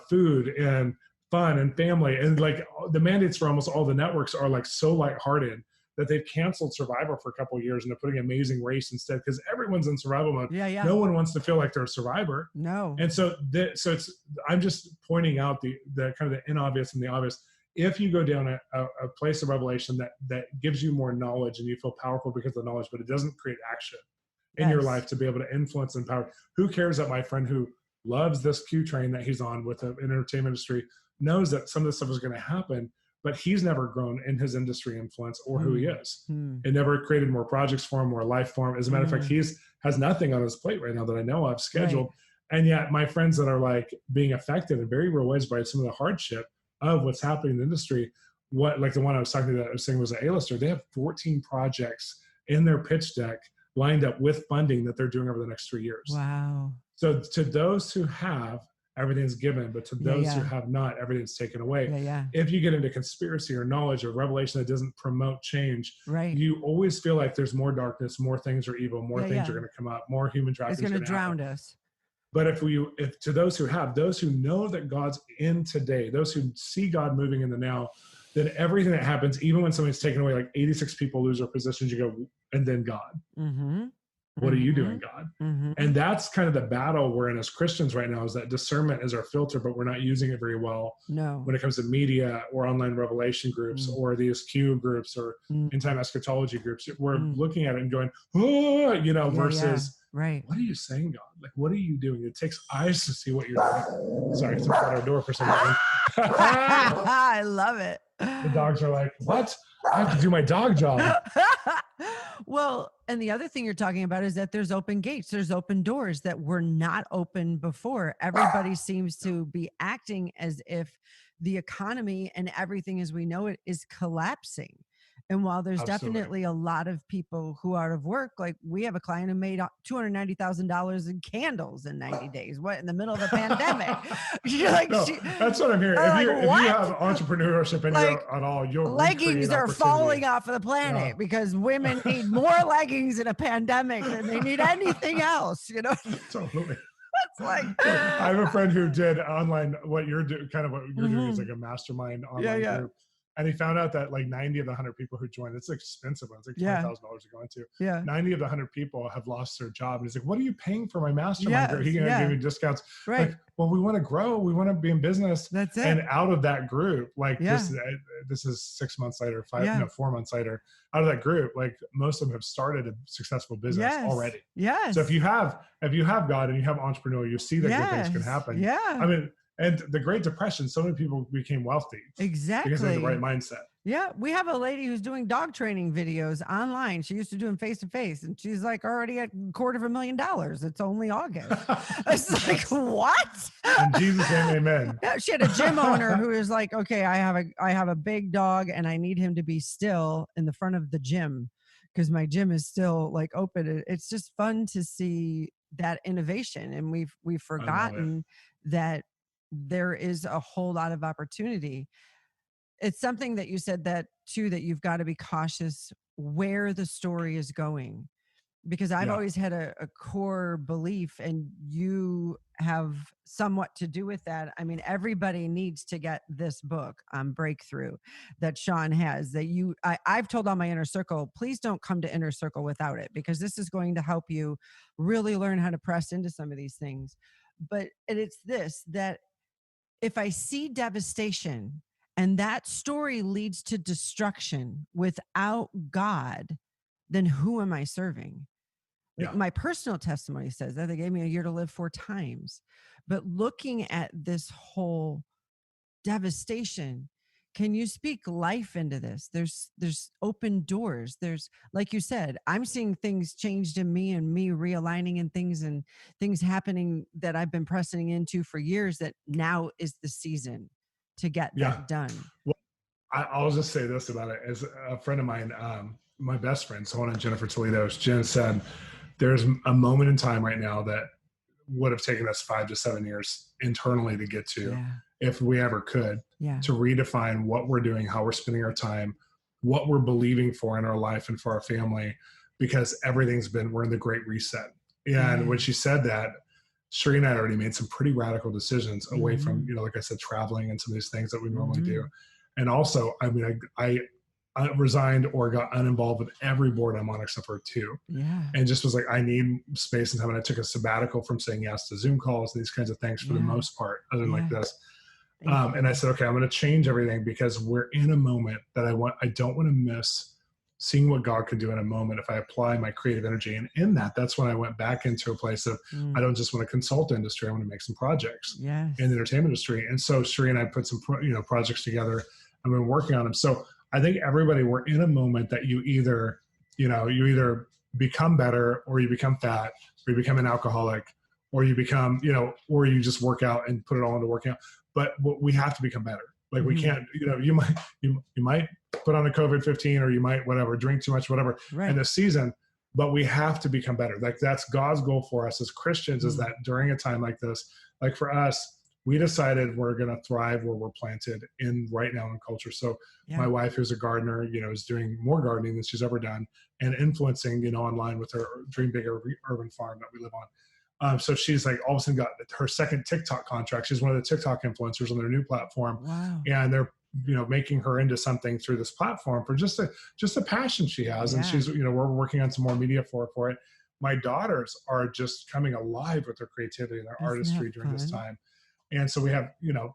food and fun and family. And like the mandates for almost all the networks are like so lighthearted that they've canceled Survivor for a couple of years and they're putting Amazing Race instead because everyone's in survival mode. Yeah, yeah. No one wants to feel like they're a survivor. No. And so I'm just pointing out the kind of the inobvious and the obvious. If you go down a place of revelation that gives you more knowledge and you feel powerful because of the knowledge, but it doesn't create action in your life to be able to influence and empower. Who cares that my friend who loves this Q train that he's on with the entertainment industry knows that some of this stuff is going to happen, but he's never grown in his industry influence or who he is. It never created more projects for him, more life for him. As a matter of fact, has nothing on his plate right now that I know of scheduled. Right. And yet my friends that are like being affected in very real ways by some of the hardship of what's happening in the industry, like the one I was talking to that I was saying was an A-lister, they have 14 projects in their pitch deck lined up with funding that they're doing over the next 3 years. Wow. So to those who have, everything's given, but to those who have not, everything's taken away. If you get into conspiracy or knowledge or revelation that doesn't promote change, you always feel like there's more darkness, more things are evil, more things are going to come up, more human trafficking. It's going to drown us. But if to those who have, those who know that God's in today, those who see God moving in the now, then everything that happens, even when somebody's taken away, like 86 people lose their positions, you go, and then God. What are you doing, God? And that's kind of the battle we're in as Christians right now, is that discernment is our filter, but we're not using it very well. No. When it comes to media or online revelation groups or these Q groups or end-time eschatology groups, we're looking at it and going, versus, what are you saying, God? Like, what are you doing? It takes eyes to see what you're doing. Sorry, it's at our door for some reason. I love it. The dogs are like, what? I have to do my dog job. Well, and the other thing you're talking about is that there's open gates, there's open doors that were not open before. Everybody seems to be acting as if the economy and everything as we know it is collapsing. And while there's definitely a lot of people who are out of work, like we have a client who made $290,000 in candles in 90 days. What, in the middle of a pandemic? Like, that's what I'm hearing. If you have entrepreneurship in you at all, you'll leggings are falling off of the planet because women need more leggings in a pandemic than they need anything else. Totally. It's like I have a friend who did online. What you're doing, kind of what you're doing, is like a mastermind online group. And he found out that like 90 of the 100 people who joined, it's expensive. It's like $20,000 to go into. 90 of the 100 people have lost their job. And he's like, what are you paying for my mastermind group? He's going to give you discounts. Right. Like, well, we want to grow. We want to be in business. That's it. And out of that group, like this is 6 months later, 4 months later, out of that group, like most of them have started a successful business already. Yes. So if you have God and you have entrepreneur, you see that good things can happen. Yeah. I mean, and the Great Depression, so many people became wealthy. Exactly. Because they had the right mindset. Yeah. We have a lady who's doing dog training videos online. She used to do them face to face, and she's like already at $250,000. It's only August. It's like, what? In Jesus' name, amen. Yeah, she had a gym owner who was like, okay, I have a big dog and I need him to be still in the front of the gym because my gym is still like open. It's just fun to see that innovation. And we've forgotten that there is a whole lot of opportunity. It's something that you said that too, that you've got to be cautious where the story is going, because I've always had a core belief, and you have somewhat to do with that. I mean, everybody needs to get this book on breakthrough that Shawn has, that I've told all my inner circle, please don't come to inner circle without it, because this is going to help you really learn how to press into some of these things. But it's this, that if I see devastation and that story leads to destruction without God, then who am I serving? Like my personal testimony says that they gave me a year to live 4 times. But looking at this whole devastation, can you speak life into this? There's open doors. There's, like you said, I'm seeing things changed in me and me realigning and things happening that I've been pressing into for years, that now is the season to get that done. Well, I'll just say this about it. As a friend of mine, my best friend, someone named Jennifer Toledo, Jen said, there's a moment in time right now that would have taken us 5 to 7 years internally to get to, if we ever could, to redefine what we're doing, how we're spending our time, what we're believing for in our life and for our family, because we're in the great reset. And when she said that, Sheree and I had already made some pretty radical decisions away from, like I said, traveling and some of these things that we normally do. And also, I mean, I resigned or got uninvolved with every board I'm on except for 2. And just was like, I need space and time. And I took a sabbatical from saying yes to Zoom calls and these kinds of things for the most part, other than like this. And I said, okay, I'm going to change everything because we're in a moment that I don't want to miss seeing what God could do in a moment if I apply my creative energy. And in that's when I went back into a place of, I don't just want to consult the industry. I want to make some projects in the entertainment industry. And so Sheree and I put some, projects together. I've been working on them. So I think everybody, we're in a moment that you either become better, or you become fat, or you become an alcoholic, or you become, or you just work out and put it all into working out. But we have to become better. Like we can't, you might put on a COVID-15, or you might, whatever, drink too much, whatever, in the season, but we have to become better. Like that's God's goal for us as Christians, is that during a time like this, like for us, we decided we're going to thrive where we're planted in right now in culture. So my wife, who's a gardener, is doing more gardening than she's ever done, and influencing, online with her Dream Big Urban Farm that we live on. So she's like all of a sudden got her second TikTok contract. She's one of the TikTok influencers on their new platform. And they're, making her into something through this platform for just a passion she has. And she's, we're working on some more media for it. My daughters are just coming alive with their creativity and their artistry during this time. And so we have,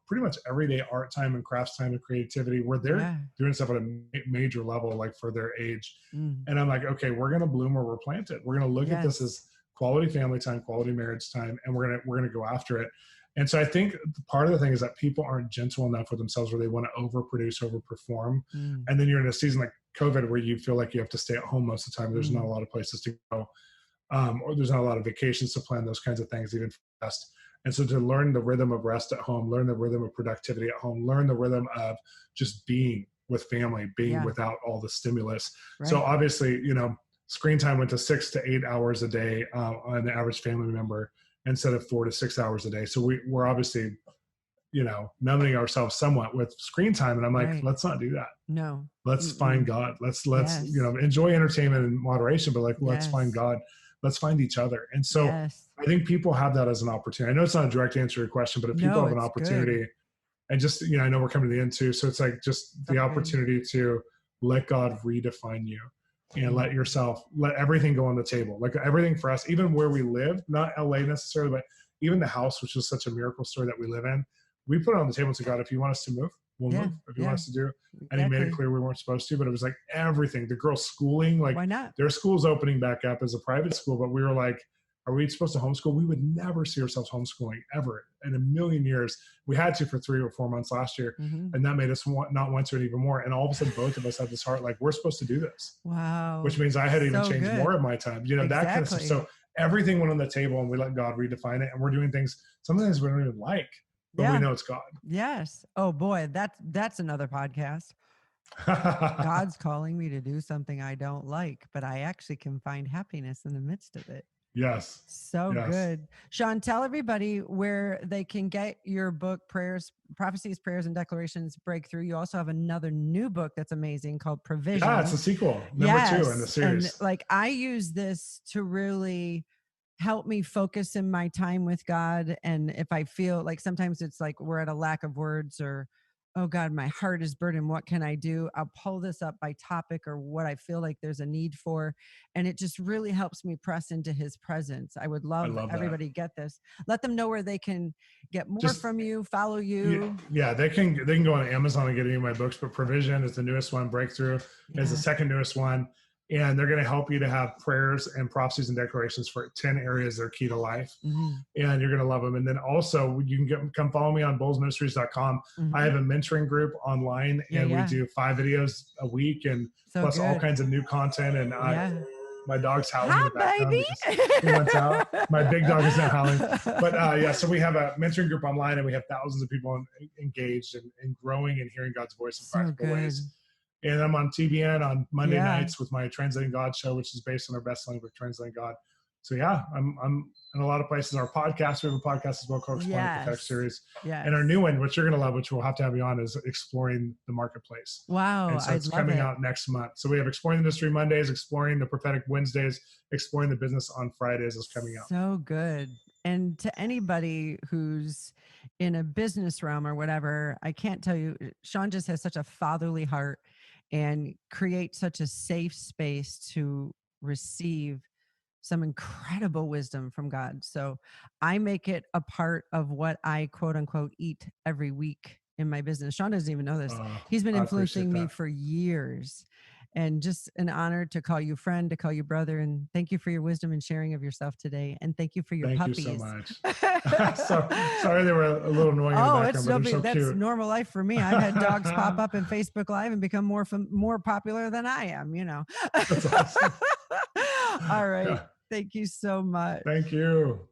pretty much everyday art time and crafts time and creativity where they're doing stuff at a major level, like for their age. And I'm like, okay, we're going to bloom where we're planted. We're going to look at this as quality family time, quality marriage time, and we're going to go after it. And so I think part of the thing is that people aren't gentle enough with themselves, where they want to overproduce, overperform. And then you're in a season like COVID where you feel like you have to stay at home most of the time. There's not a lot of places to go, or there's not a lot of vacations to plan, those kinds of things, even for rest. And so to learn the rhythm of rest at home, learn the rhythm of productivity at home, learn the rhythm of just being with family, being without all the stimulus. So obviously, screen time went to 6 to 8 hours a day on the average family member, instead of 4 to 6 hours a day. So we're obviously, numbing ourselves somewhat with screen time. And I'm like, let's not do that. No. Let's find God. Let's enjoy entertainment in moderation, but let's find God. Let's find each other. And so I think people have that as an opportunity. I know it's not a direct answer to your question, but if people have an opportunity, and just, I know we're coming to the end too. So it's like just the opportunity to let God redefine you. And let everything go on the table. Like everything for us, even where we live, not LA necessarily, but even the house, which is such a miracle story that we live in, we put it on the table to God. If you want us to move, we'll move. If you want us to do, and he made it clear we weren't supposed to, but it was like everything. The girls' schooling, like why not? Their school's opening back up as a private school, but we were like, are we supposed to homeschool? We would never see ourselves homeschooling ever in a million years. We had to for 3 or 4 months last year. And that made us not want to it even more. And all of a sudden, both of us had this heart, like we're supposed to do this. Wow. Which means I had to even change more of my time, that kind of stuff. So everything went on the table and we let God redefine it. And we're doing things, sometimes we don't even like, but we know it's God. Yes. Oh boy, that's another podcast. God's calling me to do something I don't like, but I actually can find happiness in the midst of it. Yes. So good. Shawn, tell everybody where they can get your book, Prophecies, Prayers, and Declarations Breakthrough. You also have another new book that's amazing called Provision. Yeah, it's a sequel, number 2 in the series. And I use this to really help me focus in my time with God. And if I feel like sometimes it's like we're at a lack of words, or oh God, my heart is burdened, what can I do? I'll pull this up by topic or what I feel like there's a need for. And it just really helps me press into his presence. I would love everybody to get this. Let them know where they can get more from you, follow you. Yeah, they can go on Amazon and get any of my books, but Provision is the newest one. Breakthrough is the second newest one. And they're going to help you to have prayers and prophecies and declarations for 10 areas that are key to life. And you're going to love them. And then also you can come follow me on bolzministries.com. I have a mentoring group online, and we do 5 videos a week, and plus all kinds of new content. And my dog's howling in the background because he wants out. My big dog is not howling. But so we have a mentoring group online, and we have thousands of people engaged and growing and hearing God's voice in practical ways. And I'm on TBN on Monday Yeah. nights with my Translating God show, which is based on our best-selling book, Translating God. So yeah, I'm in a lot of places. Our podcast, we have a podcast as well called Exploring the Prophetic Yes. Series. And our Yes. new one, which you're going to love, which we'll have to have you on, is Exploring the Marketplace. Wow. And so I'd it's love coming it. out next month. So we have Exploring the Mystery Mondays, Exploring the Prophetic Wednesdays, Exploring the Business on Fridays is coming out. So good. And to anybody who's in a business realm or whatever, I can't tell you, Shawn just has such a fatherly heart and creates such a safe space to receive some incredible wisdom from God. So I make it a part of what I quote unquote eat every week in my business. Shawn doesn't even know this. He's been I appreciate influencing me that. for years. And just an honor to call you friend, to call you brother. And thank you for your wisdom and sharing of yourself today. And thank you for your Thank you so puppies. much. Sorry they were a little annoying in the Oh, background, but they're so that's cute. normal life for me. I've had dogs pop up in Facebook Live and become more popular than I am, you know. That's awesome. All right. Yeah. Thank you so much. Thank you.